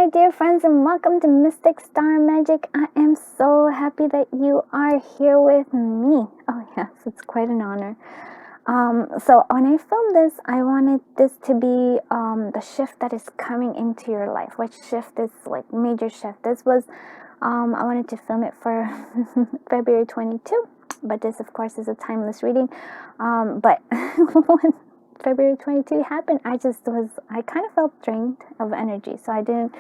my dear friends, and welcome to Mystic Star Magic. I am so happy that you are here with me. Oh yes, it's quite an honor. So when I filmed this, I wanted this to be the shift that is coming into your life. Which shift is like major shift? This was, I wanted to film it for February 22, but this of course is a timeless reading. But when February 22 happened, I kind of felt drained of energy. So I didn't,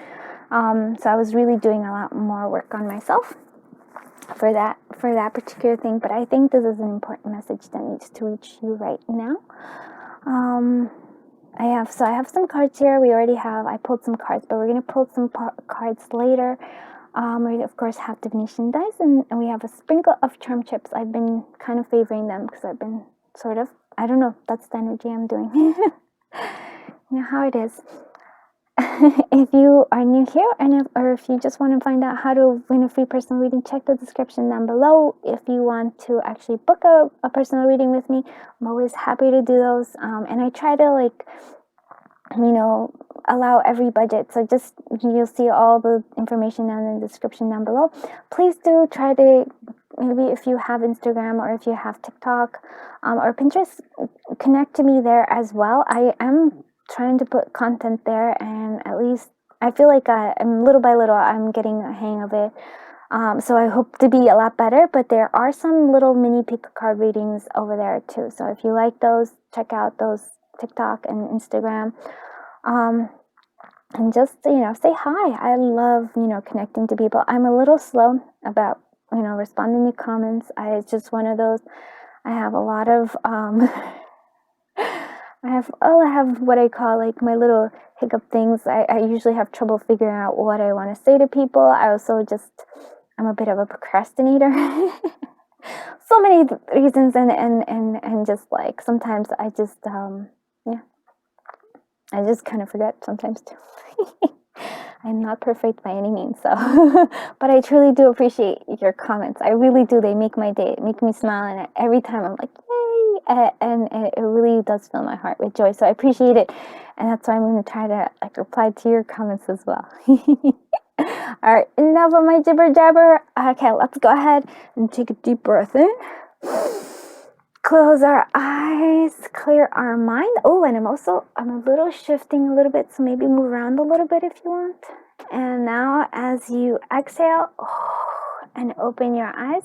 so I was really doing a lot more work on myself for that particular thing. But I think this is an important message that needs to reach you right now. I have some cards here. I pulled some cards, but we're going to pull some cards later. We of course have divination dice, and we have a sprinkle of charm chips. I've been kind of favoring them because I've been sort of, I don't know, that's the energy I'm doing. You know how it is. If you are new here, or if you just want to find out how to win a free personal reading, check the description down below. If you want to actually book a personal reading with me, I'm always happy to do those. And I try to allow every budget. So just, you'll see all the information down in the description down below. Please do try to, maybe if you have Instagram or if you have TikTok or Pinterest, connect to me there as well. I am trying to put content there, and at least I feel like I'm little by little I'm getting a hang of it. So I hope to be a lot better, but there are some little mini pick card readings over there too. So if you like those, check out those TikTok and Instagram. And just, say hi. I love, connecting to people. I'm a little slow about, responding to comments. It's just one of those, I have a lot of, I have what I call like my little hiccup things. I usually have trouble figuring out what I want to say to people. I'm a bit of a procrastinator. So many reasons, and just like sometimes I just, I just kind of forget sometimes too. I'm not perfect by any means, so but I truly do appreciate your comments. I really do. They make my day, make me smile, and every time I'm like, yay, and it really does fill my heart with joy. So I appreciate it, and that's why I'm going to try to reply to your comments as well. All right, enough of my jibber jabber. Okay, let's go ahead and take a deep breath in. Close our eyes, clear our mind. Oh, and I'm a little shifting a little bit, so maybe move around a little bit if you want. And now as you exhale and open your eyes,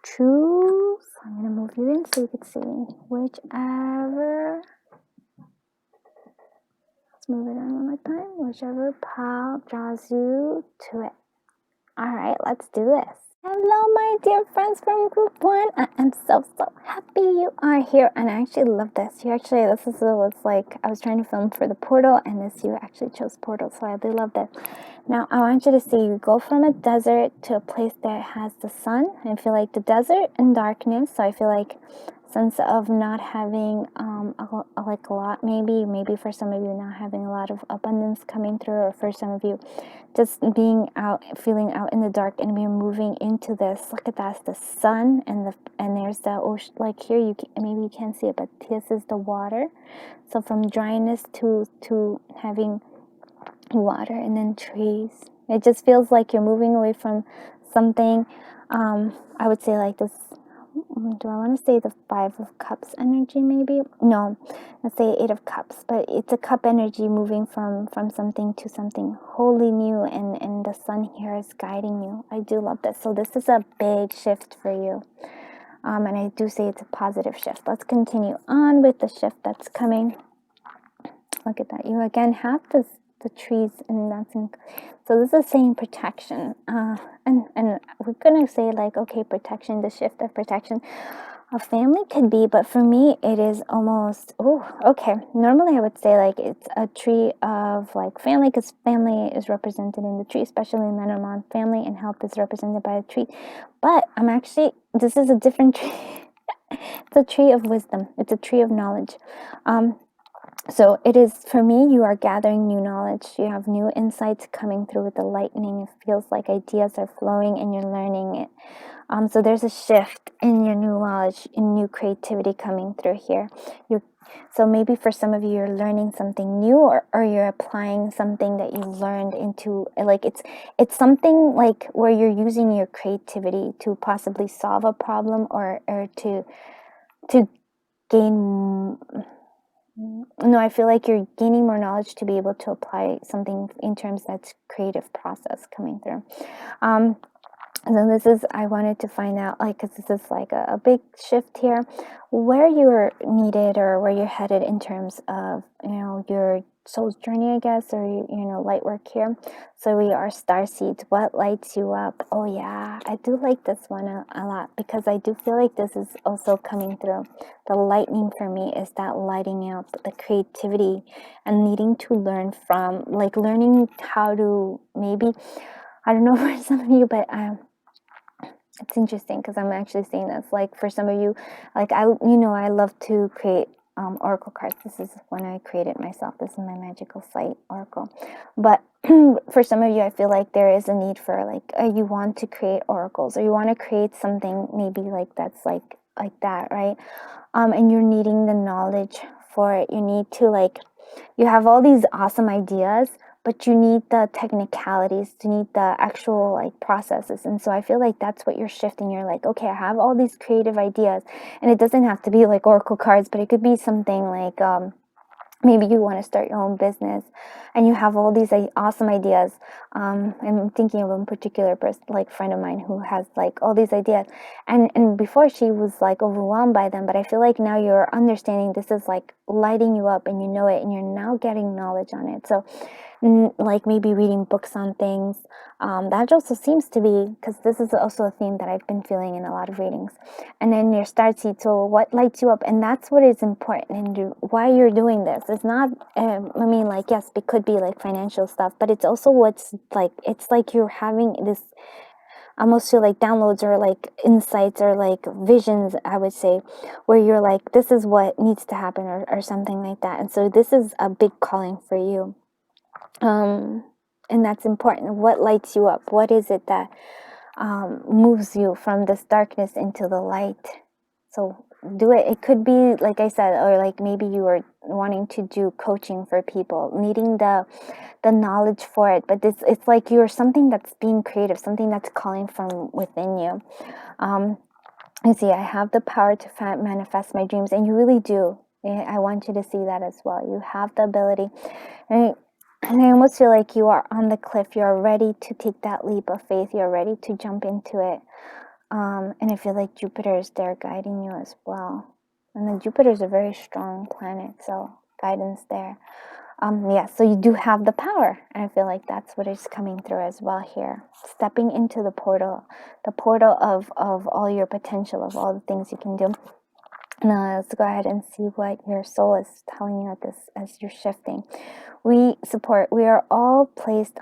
choose, I'm going to move you in so you can see whichever, let's move it in one more time, whichever path draws you to it. All right, let's do this. Hello, my dear friends from Group 1. I am so happy you are here, and I actually love this. This was like, I was trying to film for the portal, and you actually chose portal, so I do love that. Now, I want you to see you go from a desert to a place that has the sun. I feel like the desert and darkness, so I feel like sense of not having a lot, maybe for some of you not having a lot of abundance coming through, or for some of you just being out, feeling out in the dark, and we're moving into this. Look at that, the sun, and there's the ocean. Like here, maybe you can't see it, but this is the water. So from dryness to having water, and then trees. It just feels like you're moving away from something. I would say like this. Do I want to say the 5 of Cups energy maybe? No, let's say 8 of Cups, but it's a cup energy moving from something to something wholly new, and the sun here is guiding you. I do love this. So this is a big shift for you. And I do say it's a positive shift. Let's continue on with the shift that's coming. Look at that. You again have the trees, and so this is saying protection, and we're gonna say like, okay, protection, the shift of protection of family could be, but for me it is almost, normally I would say like it's a tree of like family, because family is represented in the tree, especially in Lenormand family, and health is represented by a tree. But this is a different tree. It's a tree of wisdom. It's a tree of knowledge. So it is, for me, you are gathering new knowledge. You have new insights coming through with the lightning. It feels like ideas are flowing and you're learning it. So there's a shift in your new knowledge, in new creativity coming through here. You're So maybe for some of you, you're learning something new, or you're applying something that you learned into, like it's something like where you're using your creativity to possibly solve a problem, or to gain. No, I feel like you're gaining more knowledge to be able to apply something in terms that's creative process coming through. So this is, I wanted to find out, like, because this is like a big shift here, where you're needed or where you're headed in terms of, your soul's journey, I guess, or, light work here. So we are star seeds. What lights you up? Oh yeah, I do like this one a lot, because I do feel like this is also coming through. The lightning for me is that lighting up, the creativity, and needing to learn from, like, learning how to, maybe, I don't know for some of you, but it's interesting because I'm actually seeing this. Like, for some of you, like, I love to create oracle cards. This is when I created myself. This is my magical site oracle. But for some of you, I feel like there is a need for, like, you want to create oracles, or you want to create something maybe like that's like that, right? And you're needing the knowledge for it. You need to, like, you have all these awesome ideas, but you need the technicalities, you need the actual, like, processes. And so I feel like that's what you're shifting. You're like, okay, I have all these creative ideas, and it doesn't have to be like oracle cards, but it could be something like, maybe you want to start your own business, and you have all these awesome ideas. I'm thinking of a particular person, like friend of mine, who has like all these ideas, and before she was like overwhelmed by them, but I feel like now you're understanding this is like lighting you up, and you know it, and you're now getting knowledge on it. So like maybe reading books on things, that also seems to be, because this is also a theme that I've been feeling in a lot of readings. And then your start seed, so what lights you up, and that's what is important, and why you're doing this. It's not, I mean, like, yes, it could be like financial stuff, but it's also what's like, it's like you're having this, I almost feel like downloads, or like insights, or like visions, I would say, where you're like, this is what needs to happen, or something like that. And so this is a big calling for you. And that's important. What lights you up? What is it that moves you from this darkness into the light? So do it. It could be, like I said, or like maybe you are wanting to do coaching for people, needing the knowledge for it, but it's like you're something that's being creative, something that's calling from within you. You see, I have the power to manifest my dreams, and you really do. I want you to see that as well. You have the ability. And I almost feel like you are on the cliff. You're ready to take that leap of faith. You're ready to jump into it. And I feel like Jupiter is there guiding you as well. And then Jupiter is a very strong planet, so guidance there. Yeah, so you do have the power. And I feel like that's what is coming through as well here. Stepping into the portal of all your potential, of all the things you can do. Now let's go ahead and see what your soul is telling you at this, as you're shifting. We are all placed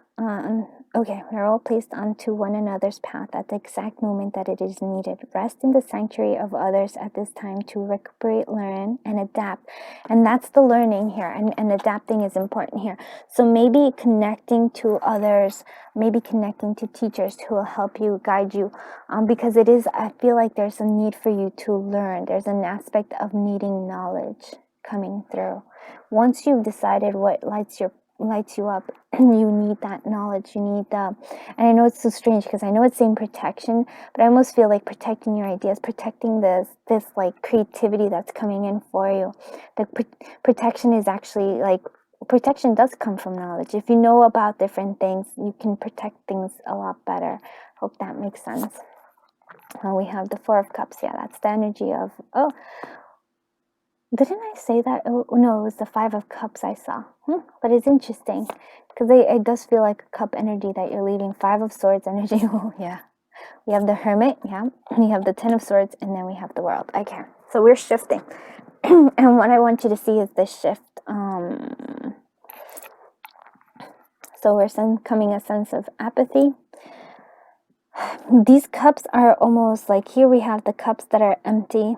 onto one another's path at the exact moment that it is needed. Rest in the sanctuary of others at this time to recuperate, learn, and adapt. And that's the learning here, and adapting is important here. So maybe connecting to others, maybe connecting to teachers who will help you, guide you, because I feel like there's a need for you to learn. There's an aspect of needing knowledge coming through. Once you've decided what lights you up, you need that knowledge. You need and I know it's so strange because I know it's saying protection, but I almost feel like protecting your ideas, protecting this like creativity that's coming in for you. The protection is actually like, protection does come from knowledge. If you know about different things, you can protect things a lot better. Hope that makes sense. We have the Four of Cups. Yeah, that's the energy of, didn't I say that? Oh, no, it was the Five of Cups I saw. But it's interesting because it does feel like a cup energy that you're leaving. Five of Swords energy. Oh, yeah. We have the Hermit. Yeah. We have the Ten of Swords. And then we have the World. Okay. So we're shifting. And what I want you to see is this shift. So we're coming a sense of apathy. These cups are almost like, here we have the cups that are empty.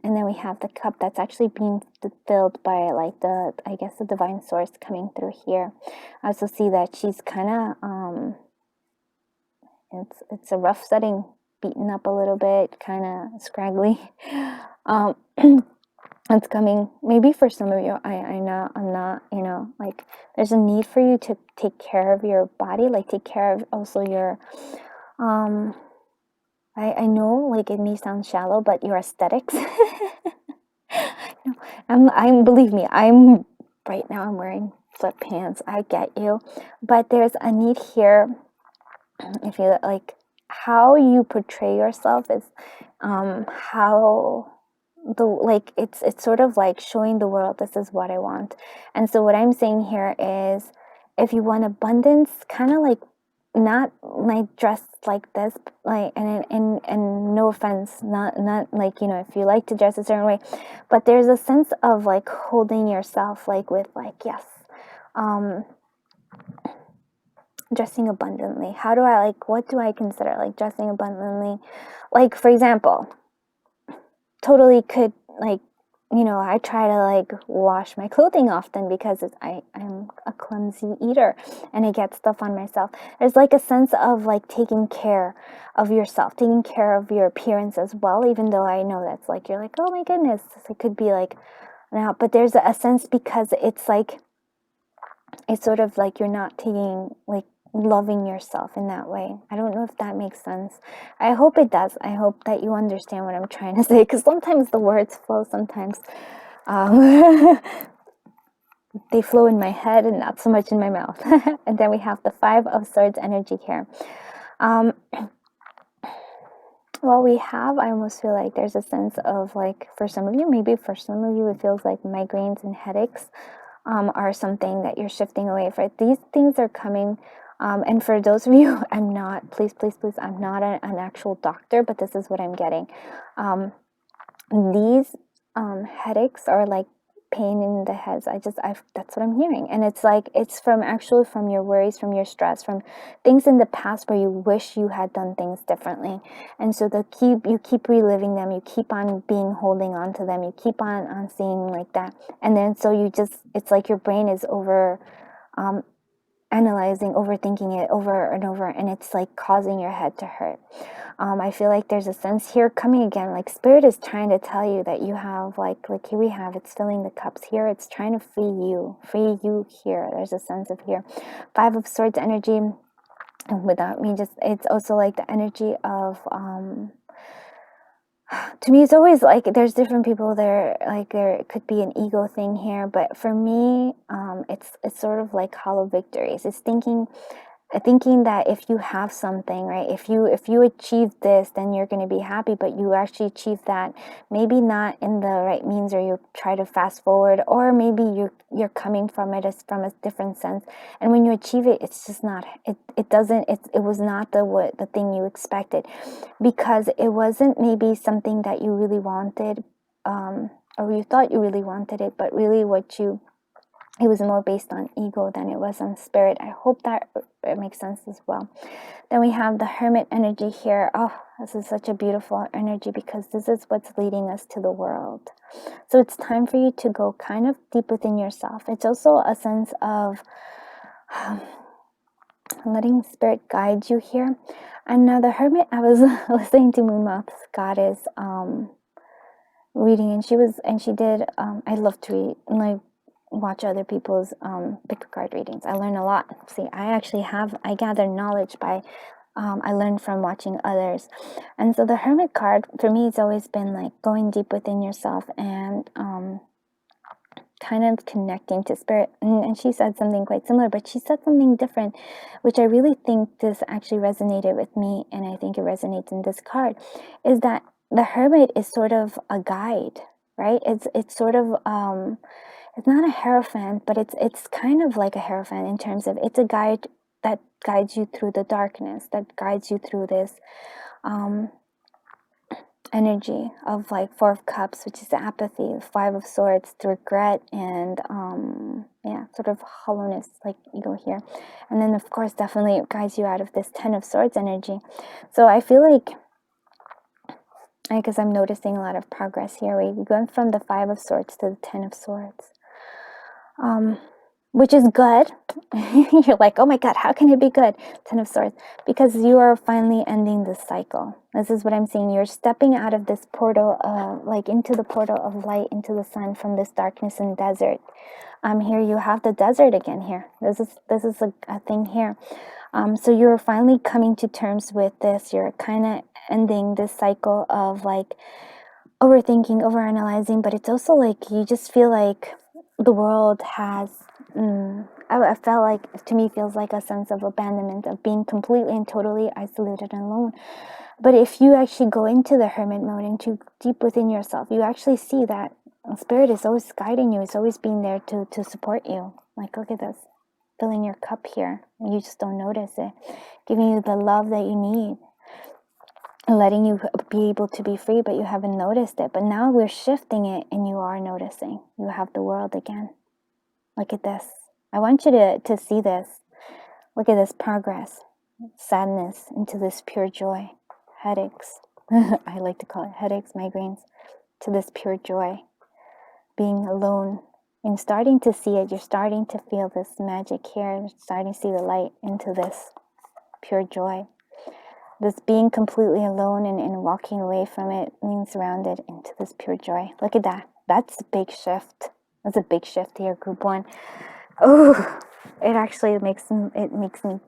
And then we have the cup that's actually being filled by, like, I guess the divine source coming through here. I also see that she's kind of, it's a rough setting, beaten up a little bit, kind of scraggly. it's coming. Maybe for some of you, I'm not, you know, like there's a need for you to take care of your body, like take care of also your, I know like it may sound shallow, but your aesthetics. No, believe me, right now I'm wearing sweatpants. I get you, but there's a need here. If you like, how you portray yourself is, how like it's sort of like showing the world this is what I want. And so what I'm saying here is, if you want abundance, kind of like not like dressed like this, like, and no offense, not like, you know, if you like to dress a certain way, but there's a sense of like holding yourself like with like, yes, dressing abundantly. How do I like, what do I consider like dressing abundantly? Like, for example, totally could, like, you know, I try to like wash my clothing often because I'm a clumsy eater and I get stuff on myself. There's like a sense of like taking care of yourself, taking care of your appearance as well, even though I know that's like, you're like, oh my goodness, it could be like, now, but there's a sense because it's like, it's sort of like you're not taking, like, loving yourself in that way. I don't know if that makes sense. I hope it does. I hope that you understand what I'm trying to say, because sometimes the words flow, sometimes they flow in my head and not so much in my mouth. And then we have the 5 of Swords energy here. Well, we have, I almost feel like there's a sense of like, for some of you, maybe for some of you, it feels like migraines and headaches are something that you're shifting away from. These things are coming. And for those of you, I'm not, please, I'm not an actual doctor, but this is what I'm getting. These headaches are like pain in the heads. That's what I'm hearing. And it's like, it's from your worries, from your stress, from things in the past where you wish you had done things differently. And so you keep reliving them, you keep on holding on to them, you keep on seeing like that. And then so it's like your brain is analyzing, overthinking it over and over, and it's like causing your head to hurt. I feel like there's a sense here coming again, like spirit is trying to tell you that you have like here we have, it's filling the cups here, it's trying to free you here. There's a sense of here. 5 of Swords energy, and without me, just, it's also like the energy of to me, it's always like there's different people there, like there could be an ego thing here, but for me, it's sort of like hollow victories. It's thinking that if you have something, right, if you achieve this, then you're going to be happy, but you actually achieve that maybe not in the right means, or you try to fast forward, or maybe you're coming from it as from a different sense, and when you achieve it, it's just not, it was not the thing you expected, because it wasn't maybe something that you really wanted, or you thought you really wanted it, but really it was more based on ego than it was on spirit. I hope that it makes sense as well. Then we have the Hermit energy here. Oh, this is such a beautiful energy, because this is what's leading us to the world. So it's time for you to go kind of deep within yourself. It's also a sense of letting spirit guide you here. And now the Hermit, I was listening to Moonmouth's goddess reading, and she did, I love to read, like, watch other people's pick card readings. I learn a lot. See, I gather knowledge by I learned from watching others. And so the Hermit card for me, it's always been like going deep within yourself and kind of connecting to spirit. And she said something quite similar, but she said something different, which I really think this actually resonated with me, and I think it resonates in this card, is that the Hermit is sort of a guide, right? It's sort of it's not a hierophant, but it's kind of like a hierophant in terms of it's a guide that guides you through the darkness, that guides you through this energy of like 4 of Cups, which is apathy, 5 of Swords, the regret, and sort of hollowness, like you go here. And then of course definitely it guides you out of this 10 of Swords energy. So I feel like, because I'm noticing a lot of progress here, we're going from the 5 of Swords to the 10 of Swords. Which is good, You're like, oh my God, how can it be good? Ten of Swords. Because you are finally ending this cycle. This is what I'm saying. You're stepping out of this portal, like into the portal of light, into the sun, from this darkness and desert. Here you have the desert again here. This is a thing here. So you're finally coming to terms with this. You're kind of ending this cycle of like overthinking, overanalyzing, but it's also like you just feel like the world has, I felt like, to me, feels like a sense of abandonment, of being completely and totally isolated and alone. But if you actually go into the hermit mode, into deep within yourself, you actually see that Spirit is always guiding you. It's always being there to support you. Like, look at this, filling your cup here. You just don't notice it, giving you the love that you need, letting you be able to be free, but you haven't noticed it. But now we're shifting it and you are noticing. You have the world again. Look at this. I want you to see this. Look at this progress. Sadness into this pure joy. Headaches. I like to call it headaches, migraines. To this pure joy. Being alone and starting to see it. You're starting to feel this magic here. You're starting to see the light into this pure joy. This being completely alone and walking away from it, being surrounded into this pure joy. Look at that. That's a big shift. That's a big shift here, group one. Oh, it actually makes me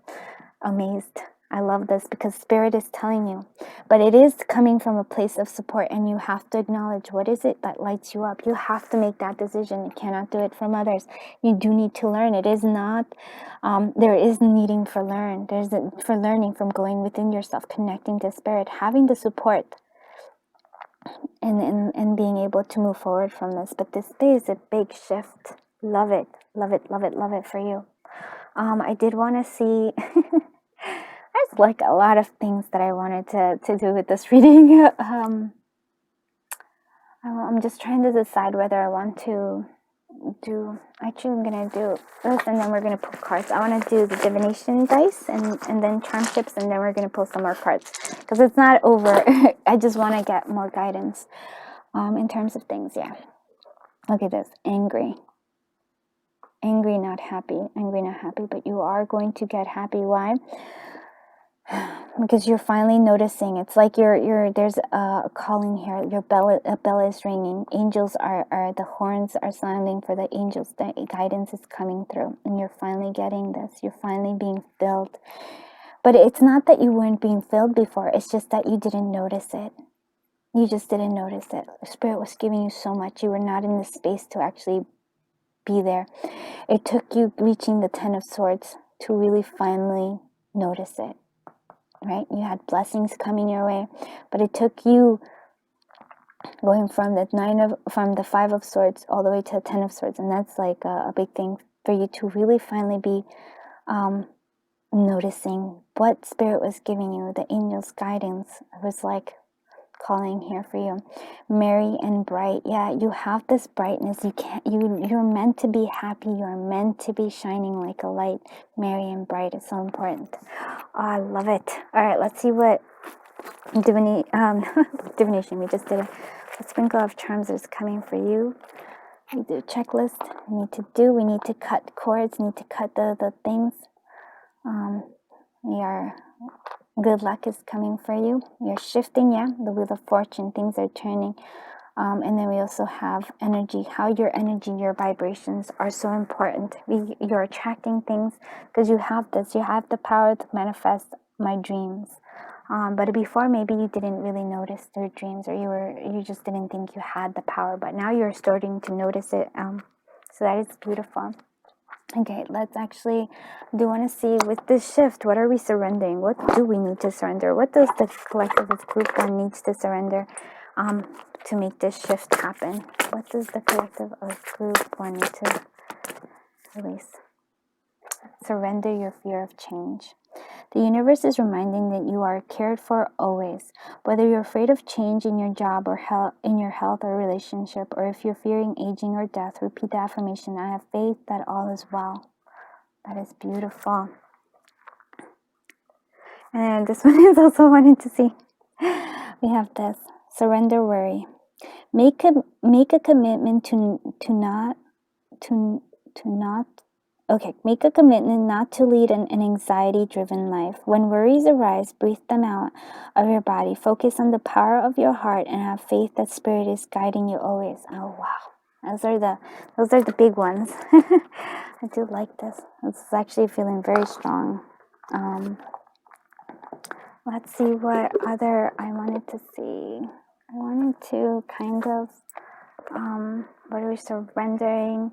amazed. I love this because Spirit is telling you. But it is coming from a place of support, and you have to acknowledge what is it that lights you up. You have to make that decision. You cannot do it from others. You do need to learn. It is not, there is needing for learn. There's for learning from going within yourself, connecting to Spirit, having the support, and being able to move forward from this. But this is a big shift. Love it. Love it, love it, love it for you. I did want to see... There's like a lot of things that I wanted to do with this reading. I'm just trying to decide whether I want to do... Actually, I'm going to do this, and then we're going to pull cards. I want to do the divination dice, and then charm chips, and then we're going to pull some more cards. Because it's not over. I just want to get more guidance in terms of things, yeah. Look at this. Angry. Angry, not happy. Angry, not happy. But you are going to get happy. Why? Because you're finally noticing. It's like there's a calling here. Your bell is ringing. Angels are the horns are sounding for the angels. The guidance is coming through, and you're finally getting this. You're finally being filled. But it's not that you weren't being filled before. It's just that you didn't notice it. You just didn't notice it. Spirit was giving you so much. You were not in the space to actually be there. It took you reaching the 10 of Swords to really finally notice it. Right? You had blessings coming your way, but it took you going from the 5 of Swords all the way to the 10 of Swords, and that's like a big thing for you to really finally be noticing what Spirit was giving you. The angels' guidance was like calling here for you. Merry and bright. Yeah, you have this brightness. You're meant to be happy. You're meant to be shining like a light. Merry and bright is so important. Oh, I love it. All right, let's see what divination we just did. A sprinkle of charms is coming for you. We do a checklist. We need to cut cords. We need to cut the things. Good luck is coming for you. You're shifting, yeah. The wheel of fortune, things are turning. And then we also have energy. How your energy, your vibrations are so important. You're attracting things because you have this. You have the power to manifest my dreams. But before, maybe you didn't really notice your dreams, or you just didn't think you had the power. But now you're starting to notice it. So that is beautiful. Okay, let's actually want to see with this shift, what are we surrendering? What do we need to surrender? What does the collective of group one needs to surrender to make this shift happen? What does the collective of group one need to release? Surrender your fear of change. The universe is reminding that you are cared for always. Whether you're afraid of change in your job or in your health or relationship, or if you're fearing aging or death, repeat the affirmation. I have faith that all is well. That is beautiful. And this one is also wanting to see. We have this. Surrender worry. Make a commitment to not Okay, make a commitment not to lead an anxiety-driven life. When worries arise, breathe them out of your body. Focus on the power of your heart and have faith that Spirit is guiding you always. Oh wow, those are the big ones. I do like this. It's actually feeling very strong. Let's see what other I wanted to see. I wanted to kind of what are we surrendering?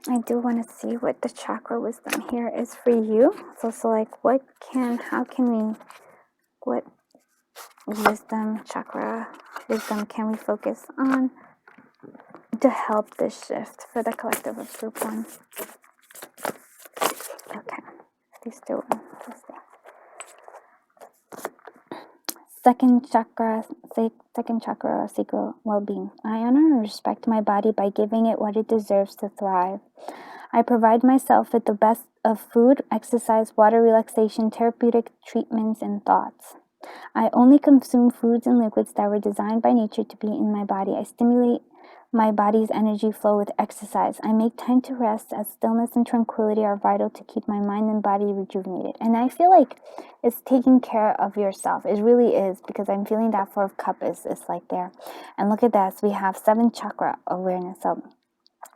I do want to see what the chakra wisdom here is for you. It's also like what chakra wisdom can we focus on to help this shift for the collective of group 1? Okay, these two. Second chakra, sacral well-being. I honor and respect my body by giving it what it deserves to thrive. I provide myself with the best of food, exercise, water, relaxation, therapeutic treatments, and thoughts. I only consume foods and liquids that were designed by nature to be in my body. I stimulate my body's energy flow with exercise. I make time to rest as stillness and tranquility are vital to keep my mind and body rejuvenated. And I feel like it's taking care of yourself. It really is, because I'm feeling that 4 of Cups is like there. And look at this. We have 7 chakra awareness. So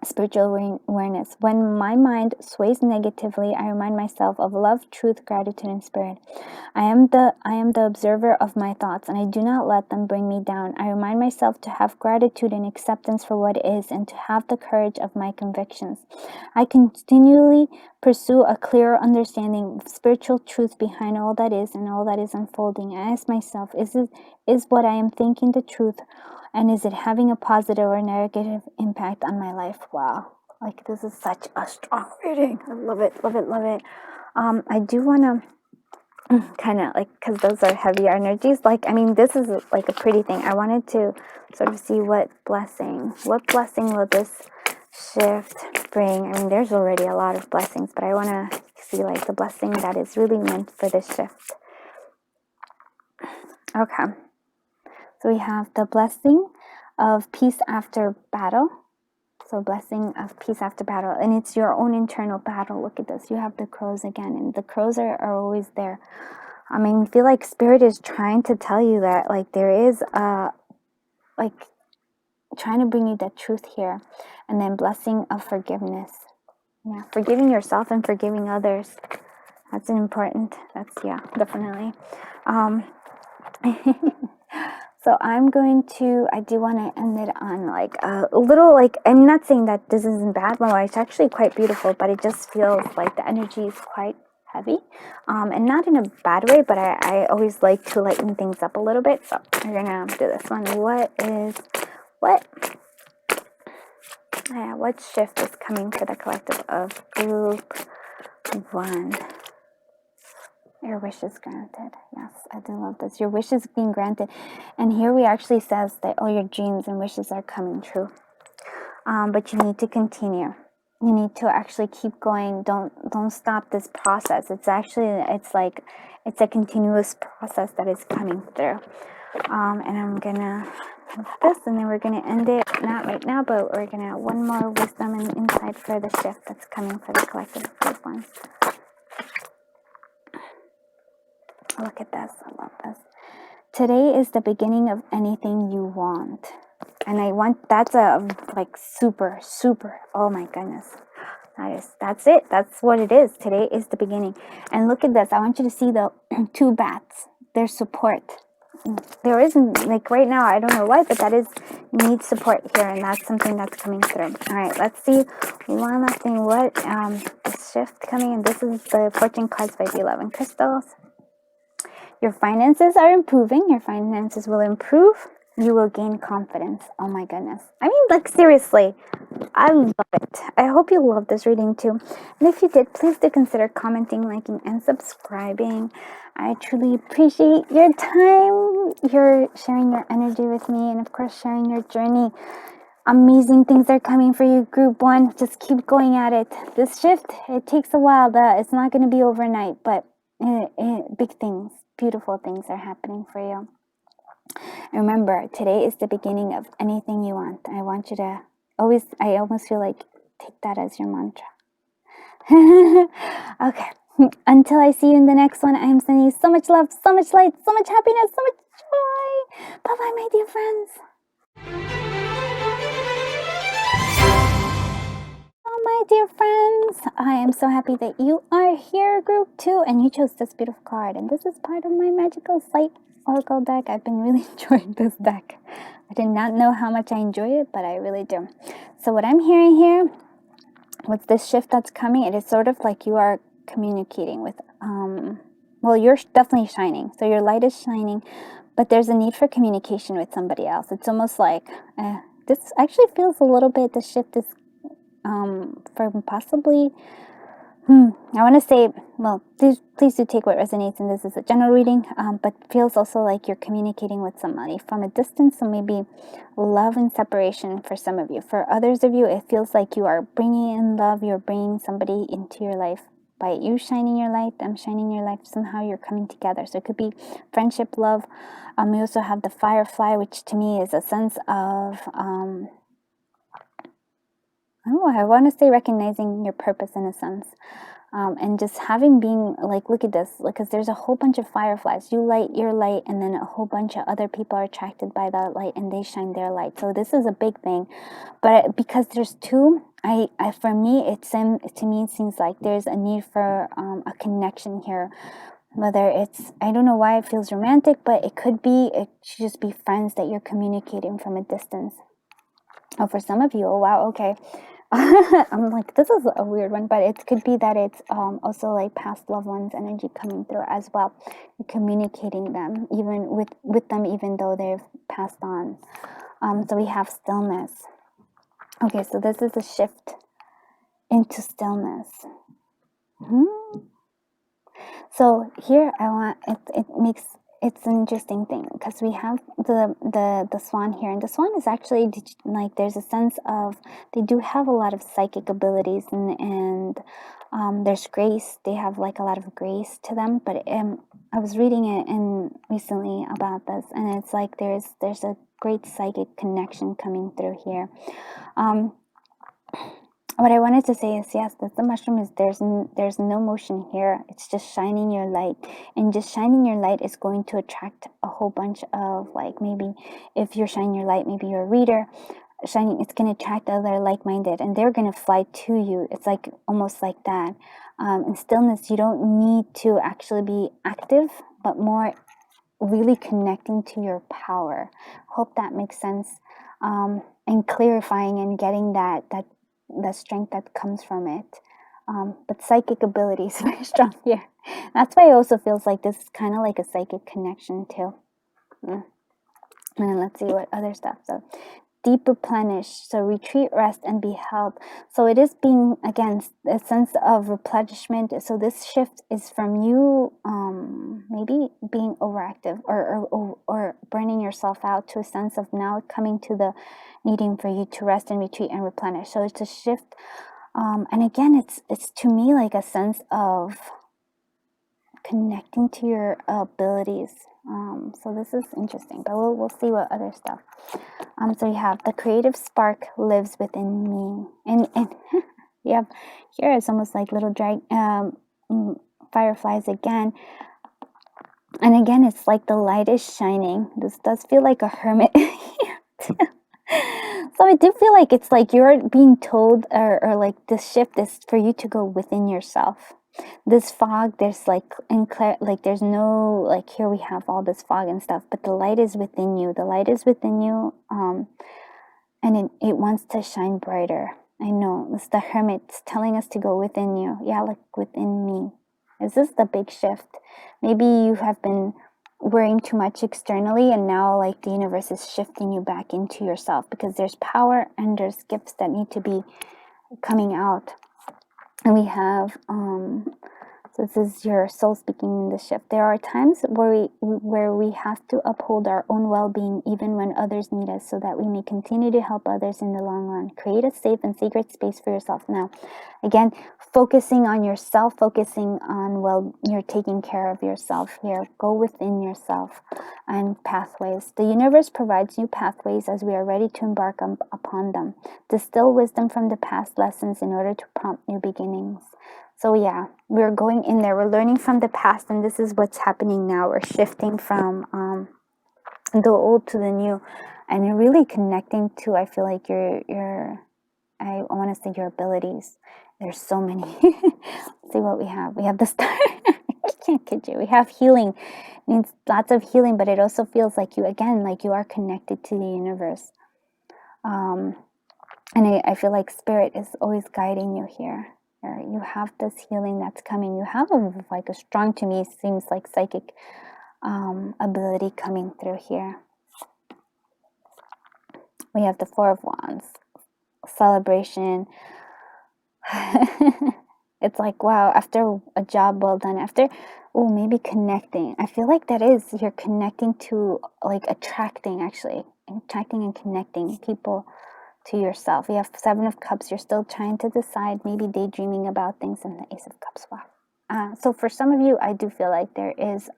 spiritual awareness. When my mind sways negatively, I remind myself of love, truth, gratitude, and spirit. I am the observer of my thoughts, and I do not let them bring me down. I remind myself to have gratitude and acceptance for what is, and to have the courage of my convictions. I continually pursue a clearer understanding of spiritual truth behind all that is and all that is unfolding. I ask myself, is what I am thinking the truth? And is it having a positive or negative impact on my life? Wow. Like, this is such a strong reading. I love it, love it, love it. I do want to kind of like, because those are heavier energies. Like, I mean, this is like a pretty thing. I wanted to sort of see what blessing will this shift bring. I mean, there's already a lot of blessings, but I want to see like the blessing that is really meant for this shift. Okay. So we have the blessing of peace after battle. So blessing of peace after battle. And it's your own internal battle. Look at this. You have the crows again. And the crows are always there. I mean, I feel like Spirit is trying to tell you that, like, there is like trying to bring you that truth here. And then blessing of forgiveness. Yeah, forgiving yourself and forgiving others. That's yeah, definitely. So I do want to end it on like a little, like, I'm not saying that this isn't bad, well, it's actually quite beautiful, but it just feels like the energy is quite heavy, and not in a bad way, but I always like to lighten things up a little bit, so we're gonna do this one. What shift is coming for the collective of group 1? Your wish is granted. Yes, I do love this. Your wish is being granted. And here we actually says that all your dreams and wishes are coming true. But you need to continue. You need to actually keep going. Don't stop this process. It's a continuous process that is coming through. And I'm gonna do this, and then we're gonna end it, not right now, but we're gonna one more wisdom and insight for the shift that's coming for the collective group 1. Look at this. I love this. Today is the beginning of anything you want. And that's a like super, oh my goodness. That's it. That's what it is. Today is the beginning. And look at this. I want you to see the 2 bats. Their support. There isn't, like right now, I don't know why, but you need support here, and that's something that's coming through. All right, let's see one last thing. What this shift coming, and this is the fortune cards by the 11 crystals. Your finances are improving. Your finances will improve. You will gain confidence. Oh my goodness. I mean, like, seriously, I love it. I hope you love this reading too. And if you did, please do consider commenting, liking, and subscribing. I truly appreciate your time. You're sharing your energy with me, and of course, sharing your journey. Amazing things are coming for you, group 1. Just keep going at it. This shift, it takes a while. It's not going to be overnight, but big things, beautiful things are happening for you. And remember, today is the beginning of anything you want. I want you to I almost feel like take that as your mantra. Okay. Until I see you in the next one, I am sending you so much love, so much light, so much happiness, so much joy. Bye-bye, my dear friends. Oh, my dear friends, I am so happy that you are here, group 2, and you chose this beautiful card. And this is part of my Magical Sight Oracle deck. I've been really enjoying this deck. I did not know how much I enjoy it, but I really do. So what I'm hearing here, with this shift that's coming, it is sort of like you are communicating with, well, you're definitely shining. So your light is shining, but there's a need for communication with somebody else. It's almost like, this actually feels a little bit, the shift is from possibly, I want to say, well, please do take what resonates, and this is a general reading, but feels also like you're communicating with somebody from a distance, so maybe love and separation for some of you. For others of you, it feels like you are bringing in love, you're bringing somebody into your life. By you shining your light, them shining your life, somehow you're coming together. So it could be friendship, love. We also have the firefly, which to me is a sense of, I want to say recognizing your purpose in a sense. And just being like, look at this, because there's a whole bunch of fireflies. You light your light, and then a whole bunch of other people are attracted by that light, and they shine their light. So this is a big thing. But because there's two, for me, it seems like there's a need for a connection here. Whether it's, I don't know why it feels romantic, but it should just be friends that you're communicating from a distance. Oh, for some of you, oh wow, okay. I'm like, this is a weird one, but it could be that it's also like past loved ones energy coming through as well. You're communicating them, even with them, even though they've passed on. So we have stillness. Okay, so this is a shift into stillness. So here I want it's an interesting thing, because we have the swan here, and the swan is actually like, there's a sense of, they do have a lot of psychic abilities, and there's grace. They have like a lot of grace to them. But I was reading it recently about this, and it's like there's a great psychic connection coming through here. What I wanted to say is, yes, the mushroom is, there's no motion here. It's just shining your light, and just shining your light is going to attract a whole bunch of, like, maybe if you're shining your light, maybe you're a reader, it's going to attract other like-minded, and they're going to fly to you. It's like almost like that. In stillness, you don't need to actually be active, but more really connecting to your power. Hope that makes sense. And clarifying and getting that the strength that comes from it. But psychic ability is very strong here. That's why it also feels like this is kind of like a psychic connection too. And let's see what other stuff. So deep replenish, so retreat, rest, and be held. So it is being, again, a sense of replenishment. So this shift is from you maybe being overactive or burning yourself out, to a sense of now coming to the needing for you to rest and retreat and replenish. So it's a shift, and again, it's to me like a sense of connecting to your abilities. So this is interesting, but we'll see what other stuff. So you have the creative spark lives within me, and yep, here it's almost like little fireflies again. And again, it's like the light is shining. This does feel like a hermit. So I do feel like it's like you're being told, or like this shift is for you to go within yourself. This fog, there's like there's no, like, here we have all this fog and stuff, but the light is within you. The light is within you, and it wants to shine brighter. I know it's the hermit telling us to go within you. Yeah, like within me. Is this the big shift? Maybe you have been worrying too much externally, and now like the universe is shifting you back into yourself, because there's power and there's gifts that need to be coming out. And we have So this is your soul speaking in the shift. There are times where we have to uphold our own well-being even when others need us, so that we may continue to help others in the long run. Create a safe and sacred space for yourself. Now, again, focusing on yourself, focusing on, well, you're taking care of yourself here. Go within yourself and pathways. The universe provides new pathways as we are ready to embark upon them. Distill wisdom from the past lessons in order to prompt new beginnings. So yeah, we're going in there. We're learning from the past, and this is what's happening now. We're shifting from the old to the new, and you're really connecting to, I feel like I want to say your abilities. There's so many. Let's see what we have. We have the star. I can't kid you. We have healing. It means lots of healing, but it also feels like you, again, like you are connected to the universe. And I feel like spirit is always guiding you here. You have this healing that's coming. You have like a strong, to me, seems like psychic ability coming through here. We have the Four of Wands, celebration. It's like, wow, after a job well done, after, oh, maybe connecting. I feel like that is, you're connecting to, like, attracting and connecting people to yourself. We have Seven of Cups. You're still trying to decide, maybe daydreaming about things, and the Ace of Cups. Wow. So for some of you, I do feel like there is,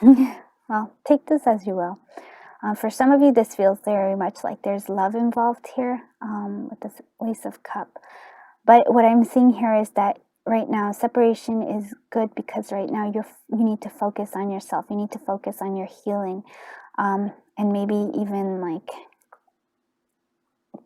well, take this as you will. For some of you, this feels very much like there's love involved here with this Ace of Cup. But what I'm seeing here is that right now, separation is good, because right now you need to focus on yourself. You need to focus on your healing. And maybe even like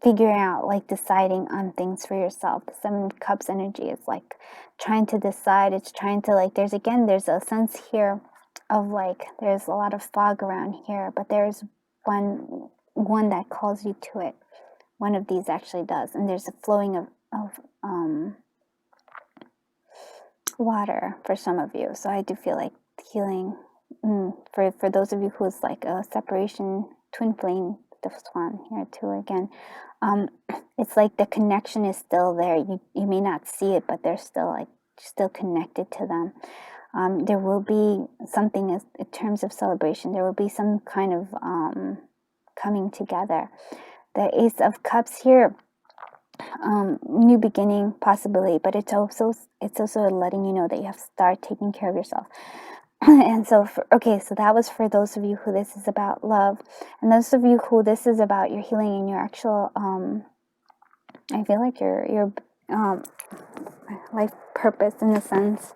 figuring out, like deciding on things for yourself. The Seven of Cups energy is like trying to decide. It's trying to, like, there's a sense here of like, there's a lot of fog around here, but there's one that calls you to it. One of these actually does. And there's a flowing of water for some of you. So I do feel like healing. For those of you who's like a separation, twin flame, the swan here too again. It's like the connection is still there. You may not see it, but they're still connected to them. There will be something in terms of celebration. There will be some kind of coming together. The Ace of Cups here, new beginning possibly, but it's also letting you know that you have to start taking care of yourself. And so, so that was for those of you who this is about love, and those of you who this is about your healing and your actual, I feel like your life purpose, in a sense,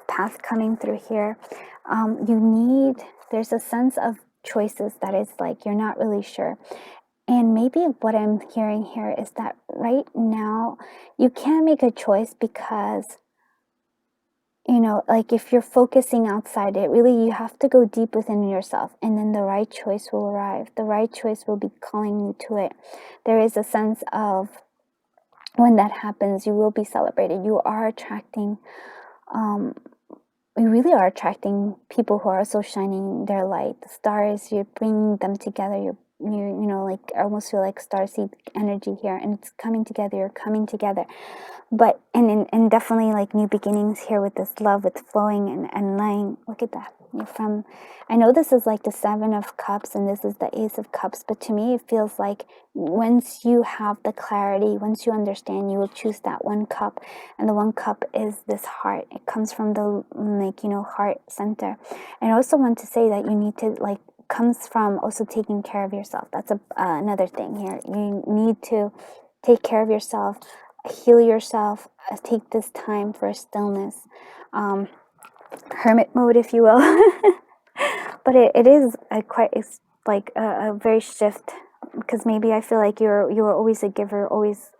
path coming through here. There's a sense of choices that is like, you're not really sure. And maybe what I'm hearing here is that right now you can't make a choice because, like if you're focusing outside it, really you have to go deep within yourself, and then the right choice will arrive. The right choice will be calling you to it. There is a sense of, when that happens, you will be celebrated. You are attracting, we really are attracting people who are also shining their light. The stars, you're bringing them together. You like, I almost feel like starseed energy here, and it's coming together. You're coming together. But and definitely like new beginnings here with this love, with flowing and lying. Look at that. I know this is like the Seven of Cups and this is the Ace of Cups, but to me it feels like once you have the clarity, once you understand, you will choose that one cup, and the one cup is this heart. It comes from the heart center. And I also want to say that you need to comes from also taking care of yourself. That's another thing here. You need to take care of yourself, heal yourself, take this time for stillness, hermit mode, if you will. But it is it's like a very shift, because maybe I feel like you were always a giver, always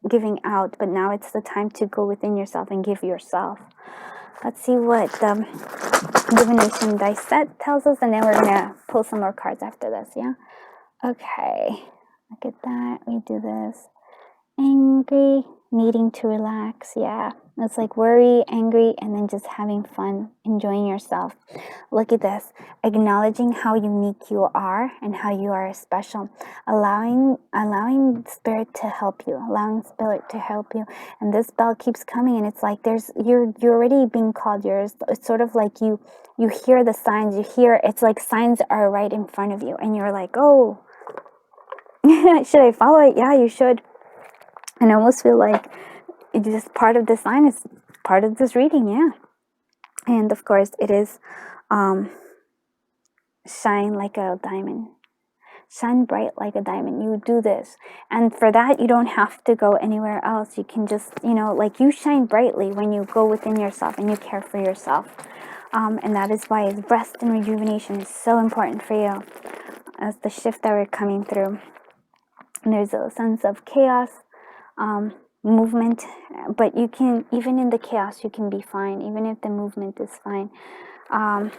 giving out, but now it's the time to go within yourself and give yourself. Let's see what the divination dice set tells us, and then we're gonna pull some more cards after this. Yeah. Okay. Look at that. We do this. Angry, needing to relax. Yeah, it's like worry, angry, and then just having fun, enjoying yourself. Look at this, acknowledging how unique you are and how you are special, allowing spirit to help you, and this bell keeps coming, and it's like you're already being called. It's sort of like you hear the signs, it's like signs are right in front of you, and you're like, oh, should I follow it? Yeah, you should. And I almost feel like it's just part of the sign, is part of this reading. Yeah. And of course it is shine like a diamond, shine bright like a diamond. You do this, and for that you don't have to go anywhere else. You can just, like, you shine brightly when you go within yourself and you care for yourself. And that is why rest and rejuvenation is so important for you, as the shift that we're coming through. And there's a sense of chaos, movement, but you can, even in the chaos, you can be fine, even if the movement is fine. We're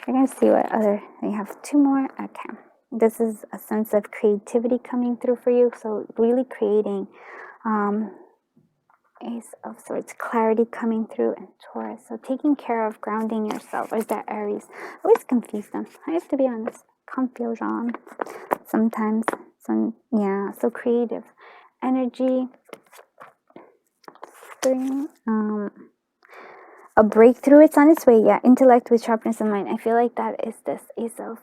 gonna see what other, we have two more. Okay, this is a sense of creativity coming through for you, so really creating. Ace of Swords, clarity coming through, and Taurus, so taking care of grounding yourself. Or is that Aries? I always confuse them, I have to be honest. Confusion sometimes. So yeah, so creative energy. Spring, a breakthrough, it's on its way. Yeah, intellect with sharpness of mind. I feel like that is this Ace of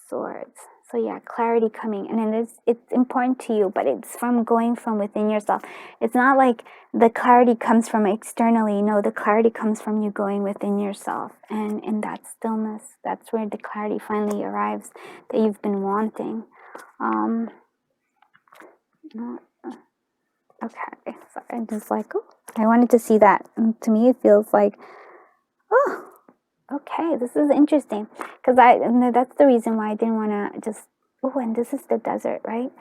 Swords. So yeah, clarity coming, and then it's important to you, but it's going from within yourself. It's not like the clarity comes from externally. No, the clarity comes from you going within yourself, and in that stillness, that's where the clarity finally arrives that you've been wanting. Okay, so I'm just like, oh, I wanted to see that. And to me, it feels like, oh, okay, this is interesting, because that's the reason why I didn't want to just, oh, and this is the desert, right?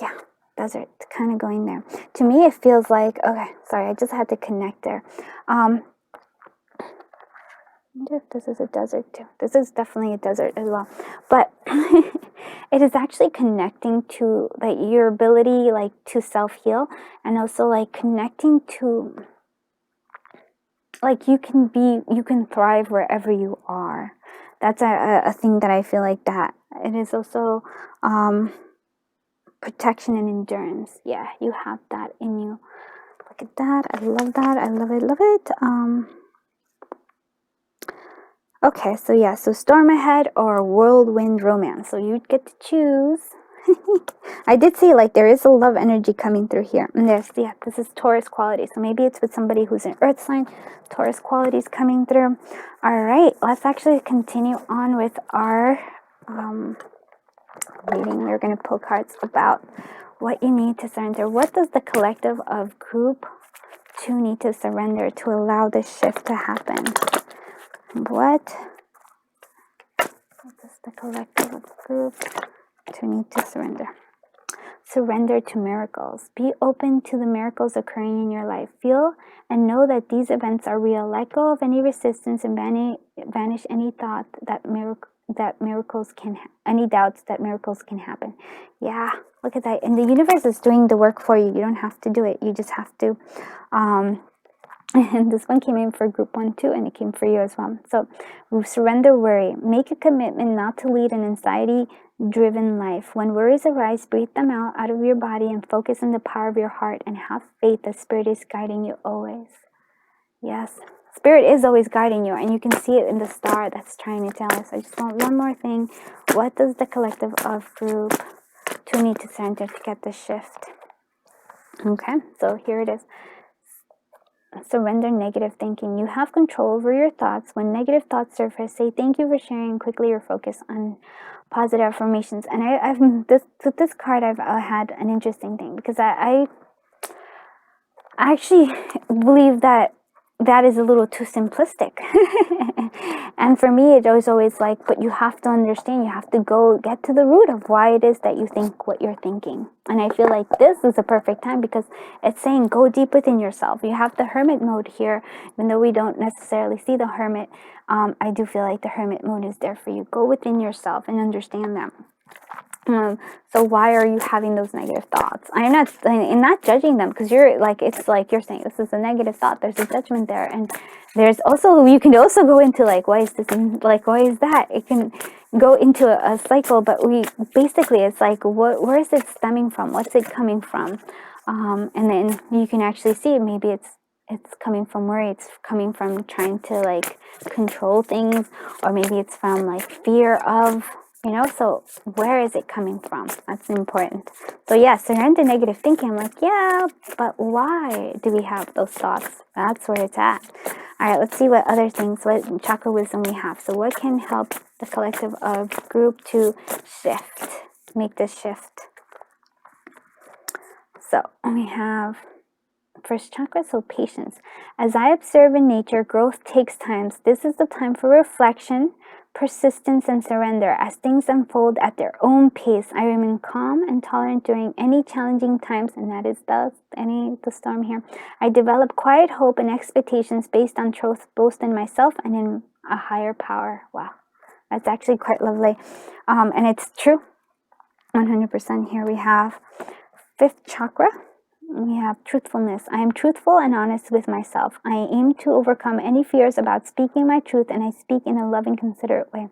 Yeah, desert, kind of going there. To me, it feels like, okay, sorry, I just had to connect there. I wonder if this is a desert too. This is definitely a desert as well, but it is actually connecting to like your ability, like, to self-heal, and also like connecting to, like, you can thrive wherever you are. That's a thing that I feel like that it is also protection and endurance. Yeah, you have that in you. Look at that. I love that. I love it. Okay, so yeah, so storm ahead or whirlwind romance. So you get to choose. I did see, like, there is a love energy coming through here. And this is Taurus quality. So maybe it's with somebody who's an earth sign. Taurus qualities coming through. All right, let's actually continue on with our reading. We're going to pull cards about what you need to surrender. What does the collective of group 2 need to surrender to allow this shift to happen? What does the collective of group 2 need to surrender? Surrender to miracles. Be open to the miracles occurring in your life. Feel and know that these events are real. Let go of any resistance and banish any thought that miracles can, any doubts that miracles can happen. Yeah, look at that. And the universe is doing the work for you. You don't have to do it. You just have to. And this one came in for group 1 too, and it came for you as well. So surrender worry. Make a commitment not to lead an anxiety-driven life. When worries arise, breathe them out of your body and focus on the power of your heart, and have faith that Spirit is guiding you always. Yes, Spirit is always guiding you, and you can see it in the star that's trying to tell us. I just want one more thing. What does the collective of group 2 need to surrender to get the shift? Okay, so here it is. Surrender negative thinking. You have control over your thoughts. When negative thoughts surface, say thank you for sharing quickly, or focus on positive affirmations. And with this card, I've had an interesting thing, because I actually believe that is a little too simplistic. And for me, it was always like, but you have to understand, you have to go get to the root of why it is that you think what you're thinking. And I feel like this is a perfect time, because it's saying go deep within yourself. You have the hermit mode here, even though we don't necessarily see the hermit. I do feel like the hermit mode is there for you. Go within yourself and understand that. So why are you having those negative thoughts? I'm not judging them, because you're like, it's like you're saying this is a negative thought. There's a judgment there, and there's also, you can also go into like, why is this, like, why is that? It can go into a cycle, but basically it's like, where is it stemming from? What's it coming from? And then you can actually see, maybe it's coming from worry. It's coming from trying to like control things, or maybe it's from like fear of, so where is it coming from? That's important. So yeah, surrender negative thinking. I'm like, yeah, but why do we have those thoughts? That's where it's at. All right, let's see what other things, what chakra wisdom we have. So what can help the collective of group to shift, make this shift? So we have first chakra, so patience. As I observe in nature, growth takes time. This is the time for reflection, persistence, and surrender. As things unfold at their own pace, I remain calm and tolerant during any challenging times, and that is the storm here. I develop quiet hope and expectations based on truth, both in myself and in a higher power. Wow, that's actually quite lovely, and it's true, 100%. Here we have fifth chakra. We have truthfulness. I am truthful and honest with myself. I aim to overcome any fears about speaking my truth, and I speak in a loving, considerate way.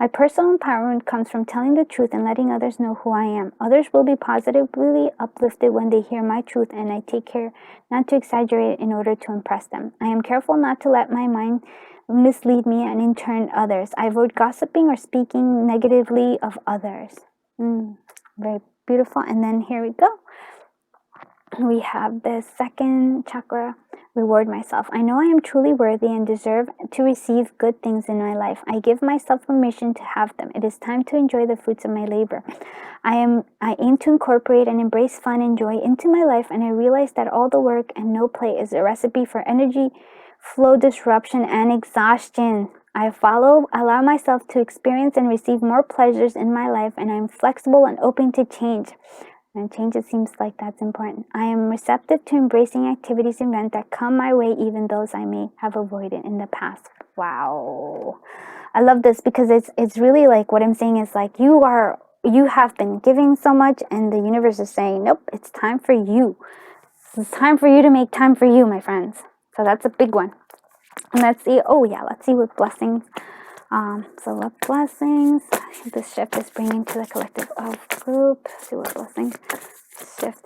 My personal empowerment comes from telling the truth and letting others know who I am. Others will be positively uplifted when they hear my truth, and I take care not to exaggerate in order to impress them. I am careful not to let my mind mislead me and in turn others. I avoid gossiping or speaking negatively of others. Very beautiful. And then here we go. We have the second chakra, reward myself. I know I am truly worthy and deserve to receive good things in my life. I give myself permission to have them. It is time to enjoy the fruits of my labor. I aim to incorporate and embrace fun and joy into my life, and I realize that all the work and no play is a recipe for energy, flow disruption, and exhaustion. I allow myself to experience and receive more pleasures in my life, and I'm flexible and open to change. And change, it seems like that's important. I am receptive to embracing activities and events that come my way, even those I may have avoided in the past. Wow. I love this, because it's really like, what I'm saying is like, you have been giving so much, and the universe is saying, nope, it's time for you. It's time for you to make time for you, my friends. So that's a big one. And let's see what blessings. So what blessings this shift is bringing to the collective of group. Let's see what blessings shift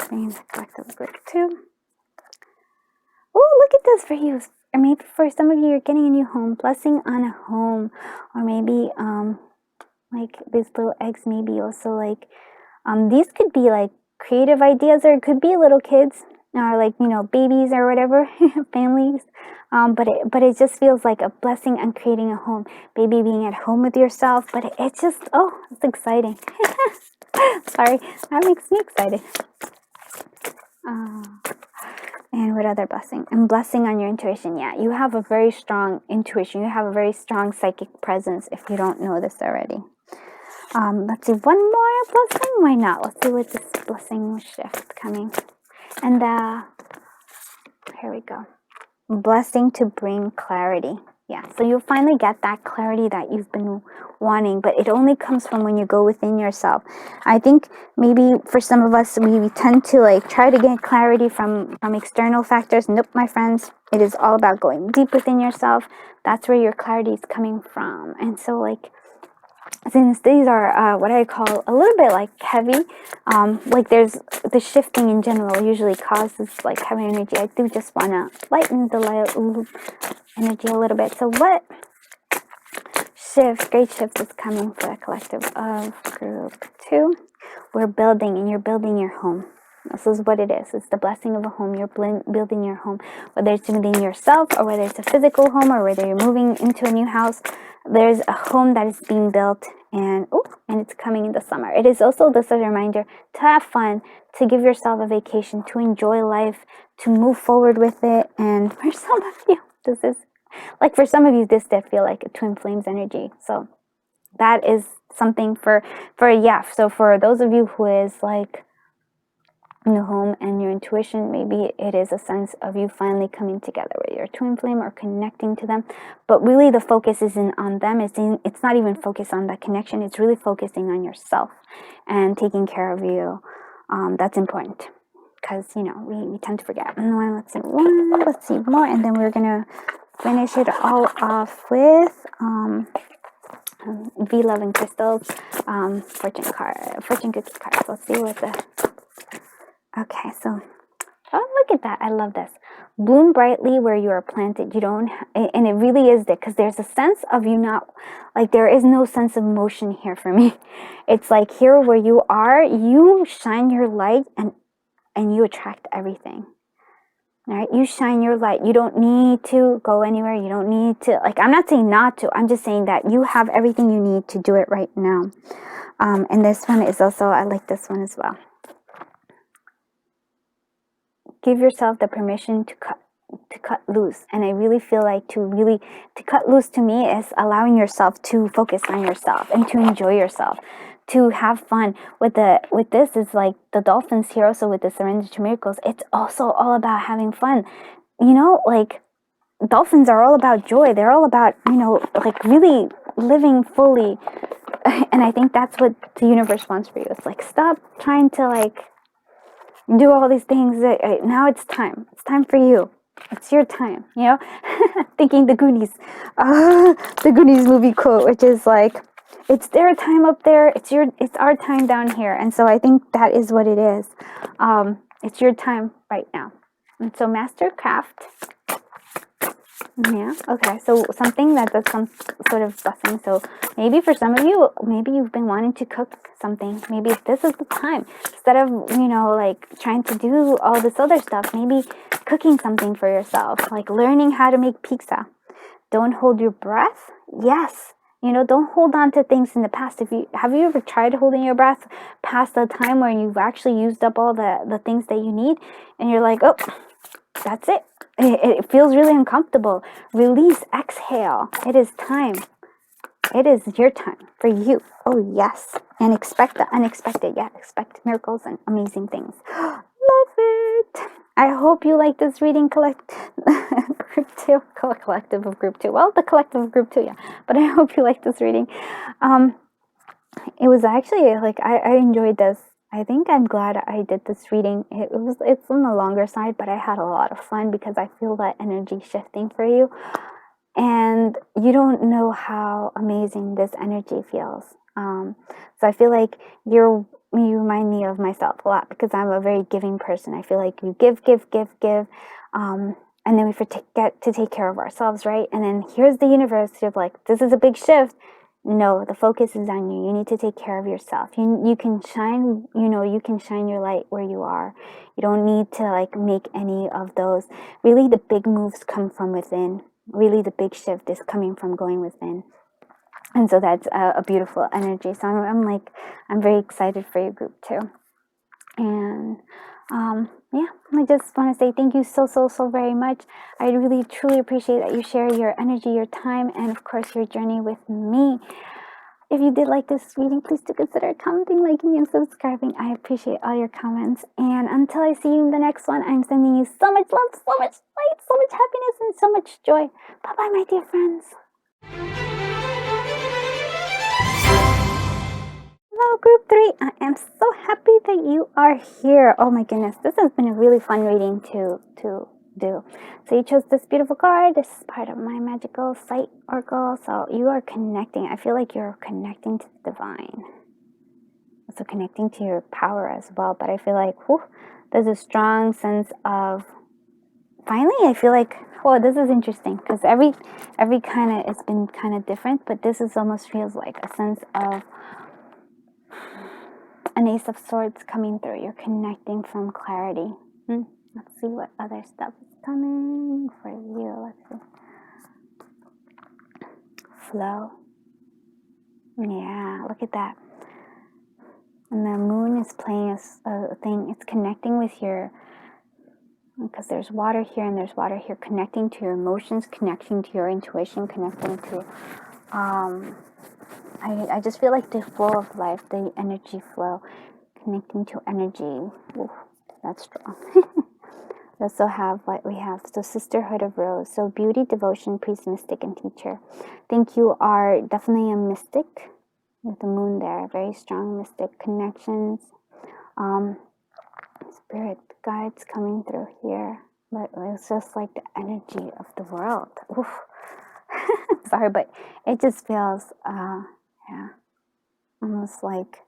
bringing the collective group to. Oh, look at this for you. Or maybe for some of you, you're getting a new home, blessing on a home, or maybe like these little eggs. Maybe also like these could be like creative ideas, or it could be little kids, or like babies or whatever, families. But it just feels like a blessing on creating a home, maybe being at home with yourself. But it's just, it's exciting. Sorry, that makes me excited. And what other blessing? And blessing on your intuition. Yeah, you have a very strong intuition. You have a very strong psychic presence, if you don't know this already. Let's see, one more blessing. Why not? Let's see what this blessing shift coming. And here we go. Blessing to bring clarity. Yeah, so you'll finally get that clarity that you've been wanting, but it only comes from when you go within yourself. I think maybe for some of us, we tend to like try to get clarity from external factors. Nope, my friends, it is all about going deep within yourself. That's where your clarity is coming from. And so like, since these are what I call a little bit like heavy, like there's the shifting in general usually causes like heavy energy. I do just want to lighten the energy a little bit. So what great shift is coming for the collective of group 2? We're building, and you're building your home. This is what it is. It's the blessing of a home. You're building your home, whether it's within yourself, or whether it's a physical home, or whether you're moving into a new house. There's a home that is being built, and it's coming in the summer. It is also this a reminder to have fun, to give yourself a vacation, to enjoy life, to move forward with it. And for some of you, this did feel like a twin flames energy. So that is something so for those of you who is like the home and your intuition. Maybe it is a sense of you finally coming together with your twin flame or connecting to them, but really the focus isn't on them. It's not even focused on that connection. It's really focusing on yourself and taking care of you. That's important, because you know we tend to forget. Let's see more, and then we're gonna finish it all off with V Love and Crystals, fortune cookie cards. Let's see what the. Okay, so, oh, look at that. I love this. Bloom brightly where you are planted. You don't, and it really is there, because there's a sense of you not, like, there is no sense of motion here for me. It's like here where you are, you shine your light and you attract everything. All right, you shine your light. You don't need to go anywhere. You don't need to, like, I'm not saying not to. I'm just saying that you have everything you need to do it right now. And this one is also, I like this one as well. Give yourself the permission to cut loose. And I really feel like to cut loose to me is allowing yourself to focus on yourself and to enjoy yourself, to have fun. With this is like the dolphins here also with the Surrender to Miracles. It's also all about having fun. You know, like dolphins are all about joy. They're all about, you know, like really living fully. And I think that's what the universe wants for you. It's like, stop trying to like do all these things. Now it's time. It's time for you. It's your time, you know? Thinking the Goonies. The Goonies movie quote, which is like, it's their time up there. It's our time down here. And so I think that is what it is. It's your time right now. And so Mastercraft. Yeah, okay, so something that does some sort of blessing. So maybe for some of you, maybe you've been wanting to cook something. Maybe this is the time. Instead of, you know, like trying to do all this other stuff, maybe cooking something for yourself, like learning how to make pizza. Don't hold your breath. Yes. You know, don't hold on to things in the past. Have you ever tried holding your breath past the time where you've actually used up all the things that you need, and you're like, oh, that's it. It feels really uncomfortable. Release, exhale. It is time. It is your time for you. Oh, yes. And expect the unexpected. Yeah, expect miracles and amazing things. Love it. I hope you like this reading, group 2. Collective of group 2. Well, the collective of group 2, yeah. But I hope you like this reading. It was actually, like, I enjoyed this. I think I'm glad I did this reading. It's on the longer side, but I had a lot of fun because I feel that energy shifting for you. And you don't know how amazing this energy feels. So I feel like you remind me of myself a lot, because I'm a very giving person. I feel like you give. And then we forget to take care of ourselves, right? And then here's the universe. You're like, this is a big shift. No, the focus is on you. You need to take care of yourself. You can shine, you can shine your light where you are. You don't need to like make any of those. Really, the big moves come from within. Really, the big shift is coming from going within. And so that's a beautiful energy. So I'm very excited for your group too. And yeah, I just want to say thank you so very much. I really truly appreciate that you share your energy, your time, and of course your journey with me. If you did like this reading, please do consider commenting, liking, and subscribing. I appreciate all your comments. And until I see you in the next one, I'm sending you so much love, so much light, so much happiness, and so much joy. Bye-bye, my dear friends. Hello, group 3. I am so happy that you are here. Oh my goodness, this has been a really fun reading to do. So you chose this beautiful card. This is part of my magical sight oracle. So you are connecting. I feel like you're connecting to the divine. Also connecting to your power as well. But I feel like there's a strong sense of, finally, I feel like, this is interesting, because every kind of, it's been kind of different, but this is almost feels like a sense of an Ace of Swords coming through. You're connecting from clarity. Let's see what other stuff is coming for you. Let's see. Flow. Yeah, look at that. And the moon is playing a thing. It's connecting with your, because there's water here and there's water here, connecting to your emotions, connecting to your intuition, connecting to, I just feel like the flow of life, the energy flow, connecting to energy. That's strong. We also have what we have. So Sisterhood of Rose. So beauty, devotion, priest, mystic, and teacher. I think you are definitely a mystic with the moon there. Very strong mystic connections. Spirit guides coming through here. But it's just like the energy of the world. Oof. Sorry, but it just feels, yeah, almost like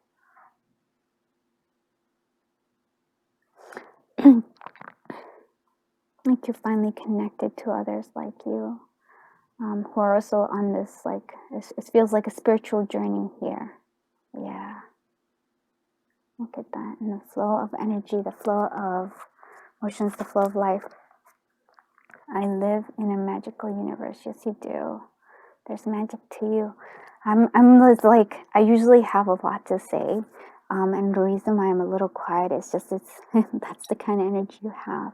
like you're finally connected to others like you, who are also on this, like, it feels like a spiritual journey here. Yeah. Look at that. And the flow of energy, the flow of emotions, the flow of life. I live in a magical universe. Yes, you do. There's magic to you. I'm like, I usually have a lot to say. And the reason why I'm a little quiet is just that's the kind of energy you have.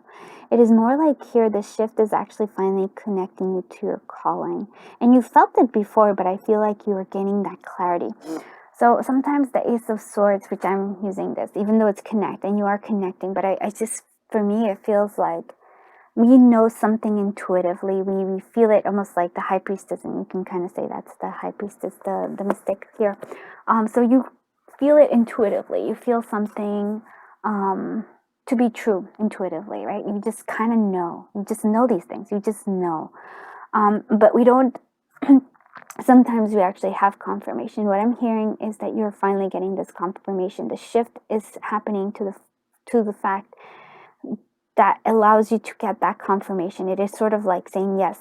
It is more like here, the shift is actually finally connecting you to your calling. And you felt it before, but I feel like you are gaining that clarity. So sometimes the Ace of Swords, which I'm using this, even though it's connect, and you are connecting, but I just, for me, it feels like we know something intuitively. We feel it almost like the High Priestess, and you can kind of say that's the High Priestess, the mystic here. So you feel it intuitively. You feel something to be true intuitively, right? You just kind of know. You just know these things. You just know. But we don't... Sometimes we actually have confirmation. What I'm hearing is that you're finally getting this confirmation. The shift is happening to the fact that allows you to get that confirmation. It is sort of like saying, yes,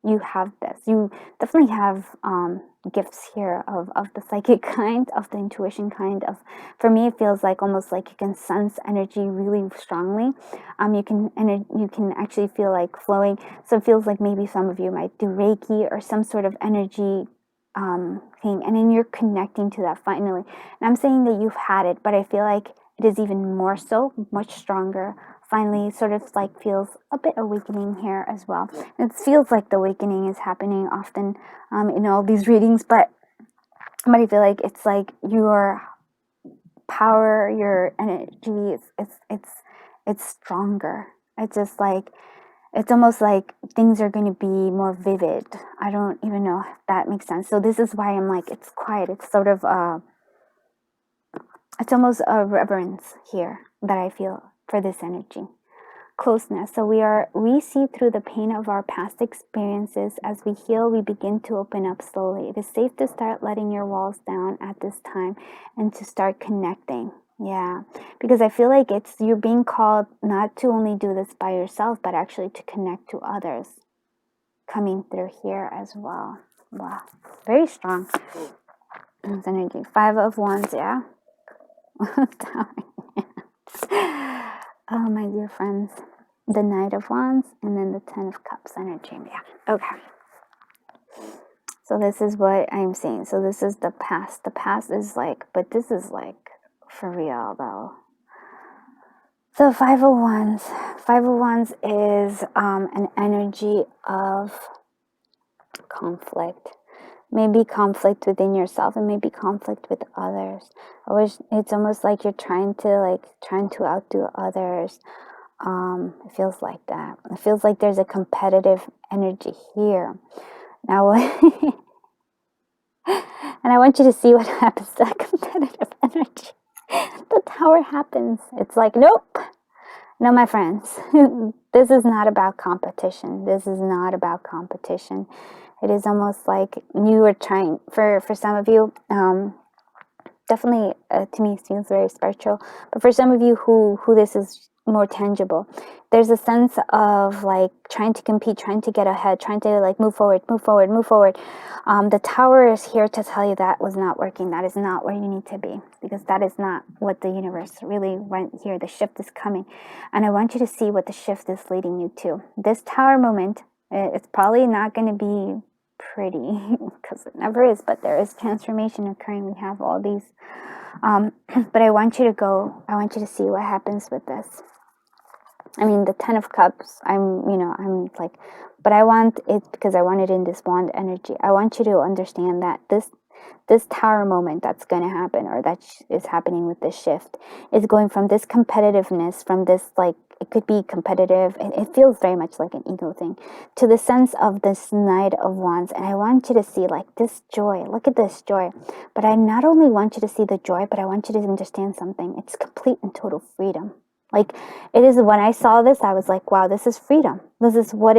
you have this. You definitely have gifts here of the psychic kind, of the intuition kind. Of, for me, it feels like almost like you can sense energy really strongly. You can actually feel like flowing. So it feels like maybe some of you might do Reiki or some sort of energy thing, and then you're connecting to that finally. And I'm saying that you've had it, but I feel like it is even more so, much stronger. Finally, sort of like feels a bit awakening here as well. It feels like the awakening is happening often in all these readings, but I feel like it's like your power, your energy, it's stronger. It's just like, it's almost like things are going to be more vivid. I don't even know if that makes sense. So this is why I'm like, it's quiet. It's sort of it's almost a reverence here that I feel for this energy. Closeness. So we see through the pain of our past experiences. As we heal, we begin to open up slowly. It is safe to start letting your walls down at this time and to start connecting. Yeah, because I feel like you're being called not to only do this by yourself, but actually to connect to others coming through here as well. Wow, very strong. It's energy. 5 of Wands, yeah. Oh, my dear friends, the Knight of Wands and then the 10 of Cups energy. Yeah, okay. So this is what I'm seeing. So this is the past. The past is like, but this is like for real though. So 5 of Wands. 5 of Wands is an energy of conflict. Maybe conflict within yourself and maybe conflict with others. It's almost like you're trying to outdo others. It feels like that. It feels like there's a competitive energy here. Now, and I want you to see what happens to that competitive energy. The Tower happens. It's like, nope. No, my friends, this is not about competition. This is not about competition. It is almost like you are trying, for some of you, definitely to me it seems very spiritual, but for some of you who this is more tangible, there's a sense of like trying to compete, trying to get ahead, trying to like move forward. The Tower is here to tell you that was not working. That is not where you need to be, because that is not what the universe really went here. The shift is coming, and I want you to see what the shift is leading you to. This Tower moment, it's probably not going to be pretty, because it never is, but there is transformation occurring. We have all these but I want you to see what happens with this. I mean, the 10 of Cups, I'm like, but I want it because I want it in this wand energy. I want you to understand that this tower moment that's going to happen, or that is happening with this shift, is going from this competitiveness, from this, like, it could be competitive, and it feels very much like an ego thing, to the sense of this Knight of Wands. And I want you to see, like, this joy. Look at this joy. But I not only want you to see the joy, but I want you to understand something. It's complete and total freedom. Like, it is, when I saw this, I was like, wow, this is freedom. This is what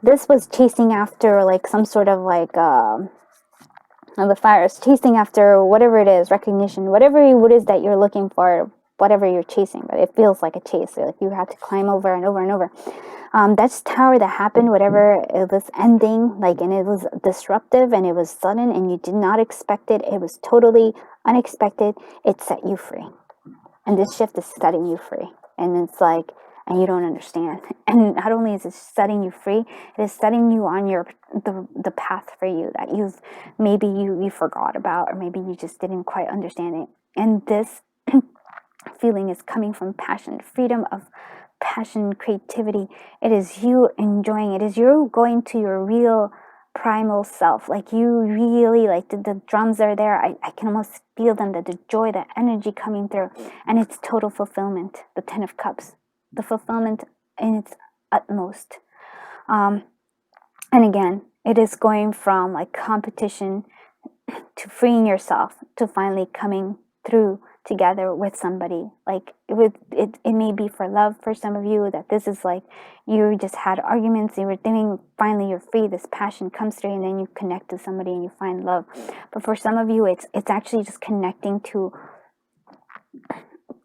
this was chasing after, like, some sort of, like, the fire is chasing after whatever it is, recognition, whatever it is that you're looking for, whatever you're chasing, but it feels like a chase. Like you have to climb over and over and over. That's tower that happened, whatever it was ending, like, and it was disruptive and it was sudden and you did not expect it. It was totally unexpected. It set you free. And this shift is setting you free. And it's like, and you don't understand. And not only is it setting you free, it is setting you on the path for you that maybe you forgot about, or maybe you just didn't quite understand it. And this feeling is coming from passion, freedom of passion, creativity. It is you enjoying it. It is you going to your real primal self. Like, you really, like, the drums are there. I can almost feel them, the joy, the energy coming through. And it's total fulfillment. The 10 of Cups, the fulfillment in its utmost. And again, it is going from, like, competition to freeing yourself, to finally coming through together with somebody. Like, it may be for love for some of you, that this is like, you just had arguments, you were thinking, finally you're free, this passion comes through, and then you connect to somebody and you find love. But for some of you, it's actually just connecting to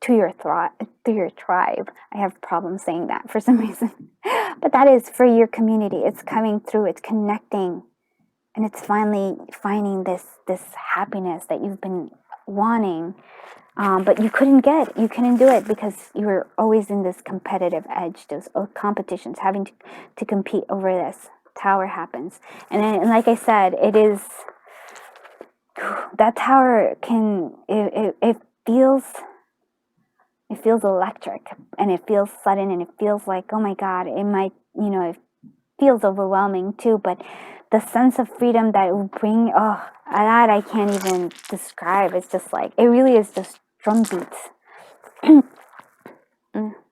your tribe. I have problems saying that for some reason. But that is for your community. It's coming through, it's connecting, and it's finally finding this happiness that you've been wanting, but you couldn't do it because you were always in this competitive edge, those competitions, having to compete over this. Tower happens, and then, like I said, it is that tower it feels electric, and it feels sudden, and it feels like, oh my God, it might, it feels overwhelming too, but the sense of freedom that it will bring, that I can't even describe. It's just like, it really is just drum beats.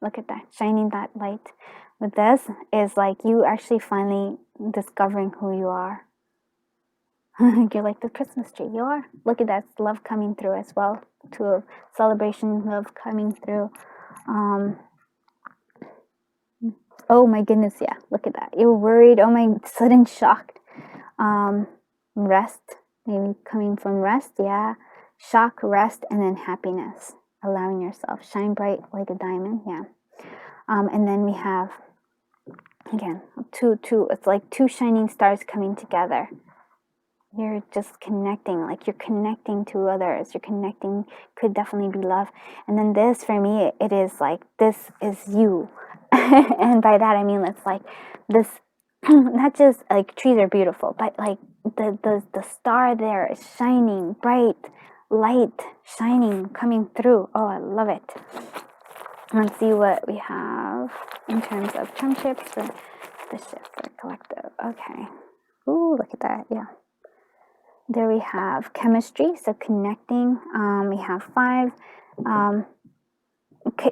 Look at that, shining that light. With this is like you actually finally discovering who you are. You're like the Christmas tree. You are. Look at that, love coming through as well. To a celebration, love coming through. Oh my goodness, yeah, look at that. You're worried, oh my, sudden shock. Rest, maybe coming from rest, yeah. Shock, rest, and then happiness. Allowing yourself, shine bright like a diamond, yeah. And then we have, again, two, it's like two shining stars coming together. You're just connecting, like you're connecting to others. You're connecting, could definitely be love. And then this, for me, it is like, this is you. And by that, I mean, it's like this, not just like trees are beautiful, but like the star there is shining, bright, light, shining, coming through. Oh, I love it. Let's see what we have in terms of friendships for the shift for collective. Okay. Ooh, look at that. Yeah. There we have chemistry, so connecting. We have 5.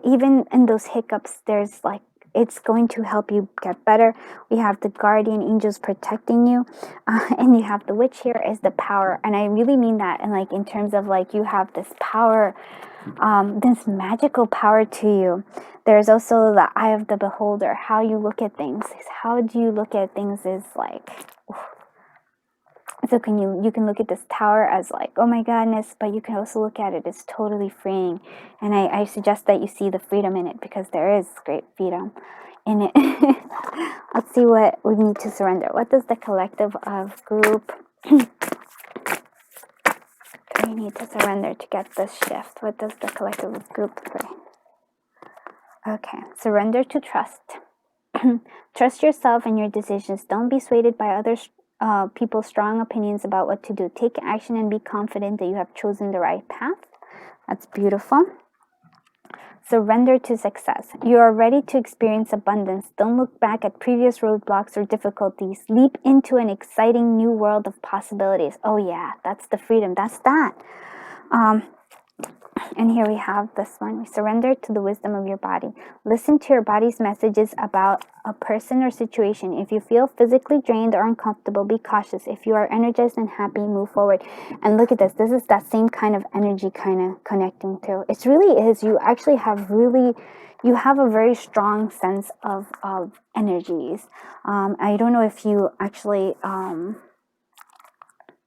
Even in those hiccups, there's like, it's going to help you get better. We have the guardian angels protecting you, and you have the witch here is the power, and I really mean that. And like in terms of like you have this power, this magical power to you. There's also the eye of the beholder. How you look at things. How do you look at things is like. So you can look at this tower as like, oh my goodness, but you can also look at it as totally freeing. And I suggest that you see the freedom in it, because there is great freedom in it. Let's see what we need to surrender. What does the collective of group 3 need to surrender to get this shift? What does the collective of group 3? Okay, surrender to trust. Trust yourself and your decisions. Don't be swayed by others. People's strong opinions about what to do. Take action and be confident that you have chosen the right path. That's beautiful. Surrender to success. You are ready to experience abundance. Don't look back at previous roadblocks or difficulties. Leap into an exciting new world of possibilities. Oh yeah, that's the freedom. That's that. And here we have this one. Surrender to the wisdom of your body. Listen to your body's messages about a person or situation. If you feel physically drained or uncomfortable, be cautious. If you are energized and happy, move forward. And look at this. This is that same kind of energy kind of connecting through. It really is. You actually have you have a very strong sense of energies. I don't know if you actually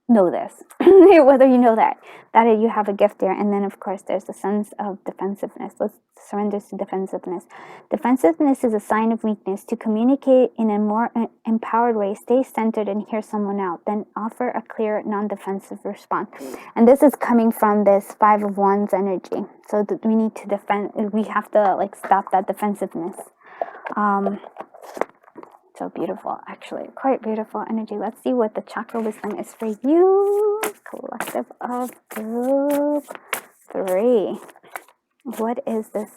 know this, whether you know that you have a gift there. And then of course there's the sense of defensiveness. Let's surrender to defensiveness. Defensiveness is a sign of weakness. To communicate in a more empowered way, stay centered and hear someone out, then offer a clear non-defensive response. And this is coming from this 5 of Wands energy. So that we need to defend, we have to like stop that defensiveness. So beautiful, actually, quite beautiful energy. Let's see what the chakra wisdom is for you, collective of group 3. What is this?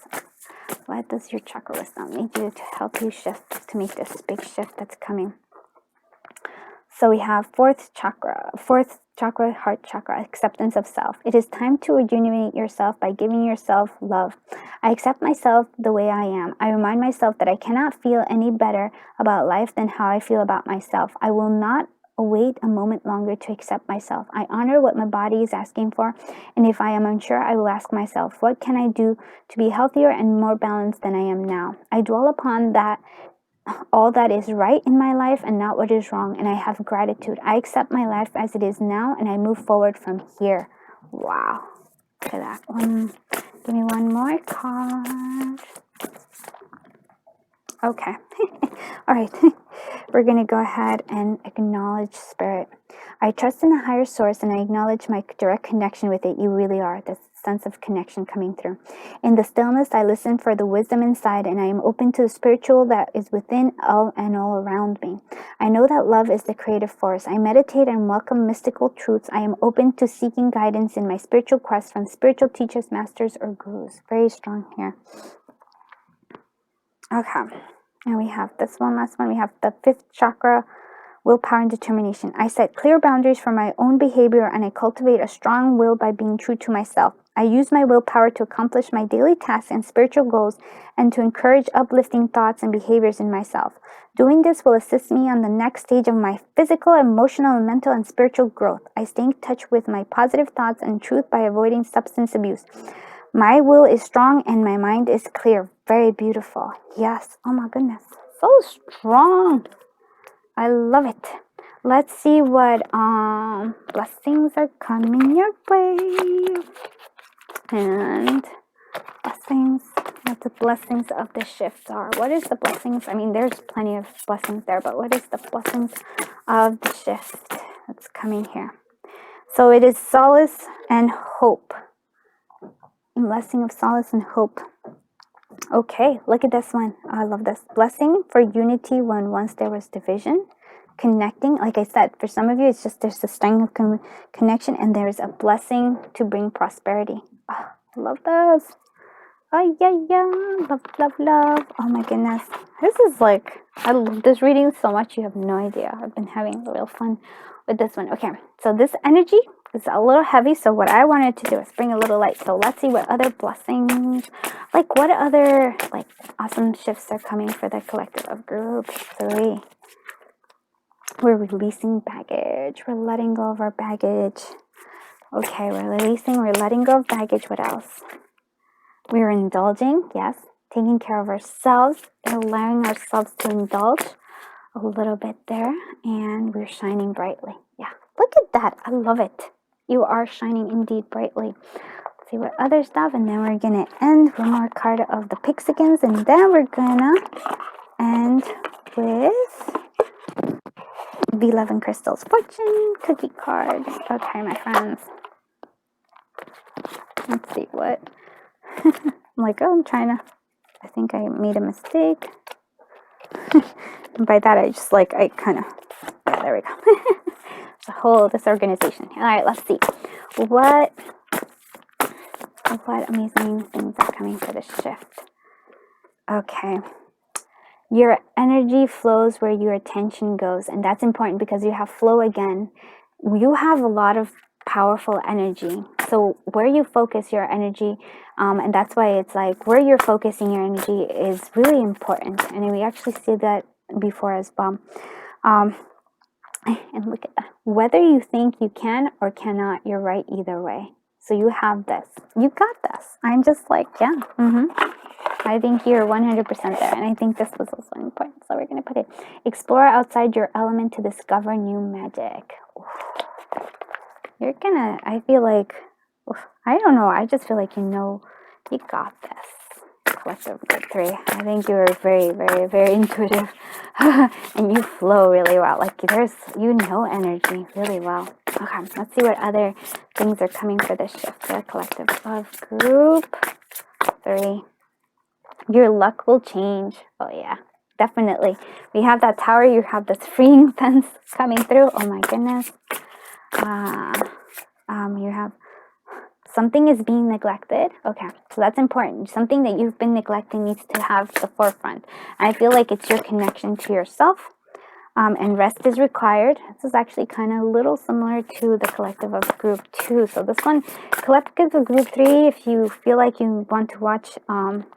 What does your chakra wisdom need you to help you shift, to make this big shift that's coming? So we have fourth chakra, heart chakra, acceptance of self. It is time to rejuvenate yourself by giving yourself love. I accept myself the way I am. I remind myself that I cannot feel any better about life than how I feel about myself. I will not wait a moment longer to accept myself. I honor what my body is asking for, and if I am unsure, I will ask myself, what can I do to be healthier and more balanced than I am now? I dwell upon that all that is right in my life and not what is wrong, and I have gratitude. I accept my life as it is now, and I move forward from here. Wow. Look at that one. Give me one more card. Okay. All right. We're going to go ahead and acknowledge spirit. I trust in a higher source, and I acknowledge my direct connection with it. You really are. This sense of connection coming through. In the stillness, I listen for the wisdom inside, and I am open to the spiritual that is within all around me. I know that love is the creative force. I meditate and welcome mystical truths. I am open to seeking guidance in my spiritual quest from spiritual teachers, masters, or gurus. Very strong here. Okay. And we have this one, last one. We have the 5th chakra, willpower and determination. I set clear boundaries for my own behavior, and I cultivate a strong will by being true to myself. I use my willpower to accomplish my daily tasks and spiritual goals, and to encourage uplifting thoughts and behaviors in myself. Doing this will assist me on the next stage of my physical, emotional, mental, and spiritual growth. I stay in touch with my positive thoughts and truth by avoiding substance abuse. My will is strong and my mind is clear. Very beautiful. Yes. Oh my goodness. So strong. I love it. Let's see what blessings are coming your way. And blessings, what the blessings of the shift are. What is the blessings? I mean, there's plenty of blessings there, but what is the blessings of the shift that's coming here? So it is solace and hope. Blessing of solace and hope. Okay, look at this one. I love this. Blessing for unity when once there was division. Connecting, like I said, for some of you, it's just there's a strength of connection, and there's a blessing to bring prosperity. Oh, love this. Oh, yeah. Love, love, love. Oh, my goodness. This is like, I love this reading so much. You have no idea. I've been having real fun with this one. Okay, so this energy is a little heavy, so what I wanted to do is bring a little light. So let's see what other blessings, like what other like awesome shifts are coming for the collective of group 3. We're releasing baggage. We're letting go of our baggage. Okay, we're letting go of baggage. What else? We're indulging, yes, taking care of ourselves, allowing ourselves to indulge a little bit there, and we're shining brightly. Yeah, look at that. I love it. You are shining indeed brightly. Let's see what other stuff, and then we're gonna end one more card of the Pixiekins, and then we're gonna end with the 11 crystals fortune cookie card. Okay, my friends. Let's see what. I'm like, oh, I think I made a mistake. And by that, yeah, there we go. It's a whole disorganization. All right, let's see. What what amazing things are coming for this shift. Okay. Your energy flows where your attention goes, and that's important because you have flow again. You have a lot of powerful energy, so where you focus your energy, and that's why it's like where you're focusing your energy is really important, and we actually see that before as well. And look at that. Whether you think you can or cannot, you're right either way. So you have this. You got this. I'm just like, yeah. I think you're 100% there. And I think this was also important. So we're going to put it. Explore outside your element to discover new magic. You're going to, I feel like, I don't know. I just feel like you got this. Collective group 3. I think you're very, very, very intuitive. And you flow really well. Like energy really well. Okay, let's see what other things are coming for this shift. The collective of group 3. Your luck will change. Oh yeah, definitely. We have that tower. You have this freeing fence coming through. Oh my goodness. You have something is being neglected. Okay, so that's important. Something that you've been neglecting needs to have the forefront. I feel like it's your connection to yourself. And rest is required. This is actually kind of a little similar to the collective of group 2. So this one, collective of group 3, if you feel like you want to watch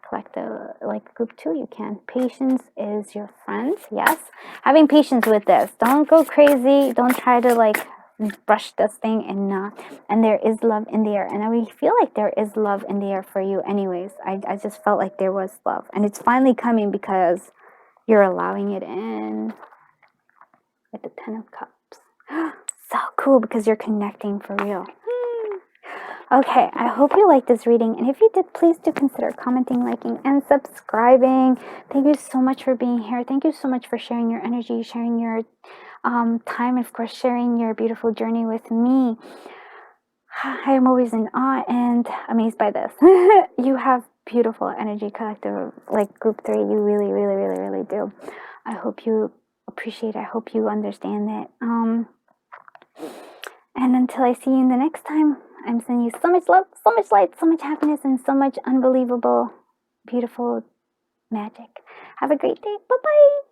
collective like group 2, you can. Patience is your friend. Yes. Having patience with this. Don't go crazy. Don't try to like brush this thing and there is love in the air. And we feel like there is love in the air for you anyways. I just felt like there was love. And it's finally coming because you're allowing it in. With the 10 of Cups. So cool because you're connecting for real. Okay, I hope you liked this reading. And if you did, please do consider commenting, liking, and subscribing. Thank you so much for being here. Thank you so much for sharing your energy, sharing your time, and of course, sharing your beautiful journey with me. I am always in awe and amazed by this. You have beautiful energy, collective, like group 3. You really, really, really, really do. I hope you appreciate it. I hope you understand it. And until I see you in the next time, I'm sending you so much love, so much light, so much happiness, and so much unbelievable, beautiful magic. Have a great day. Bye-bye.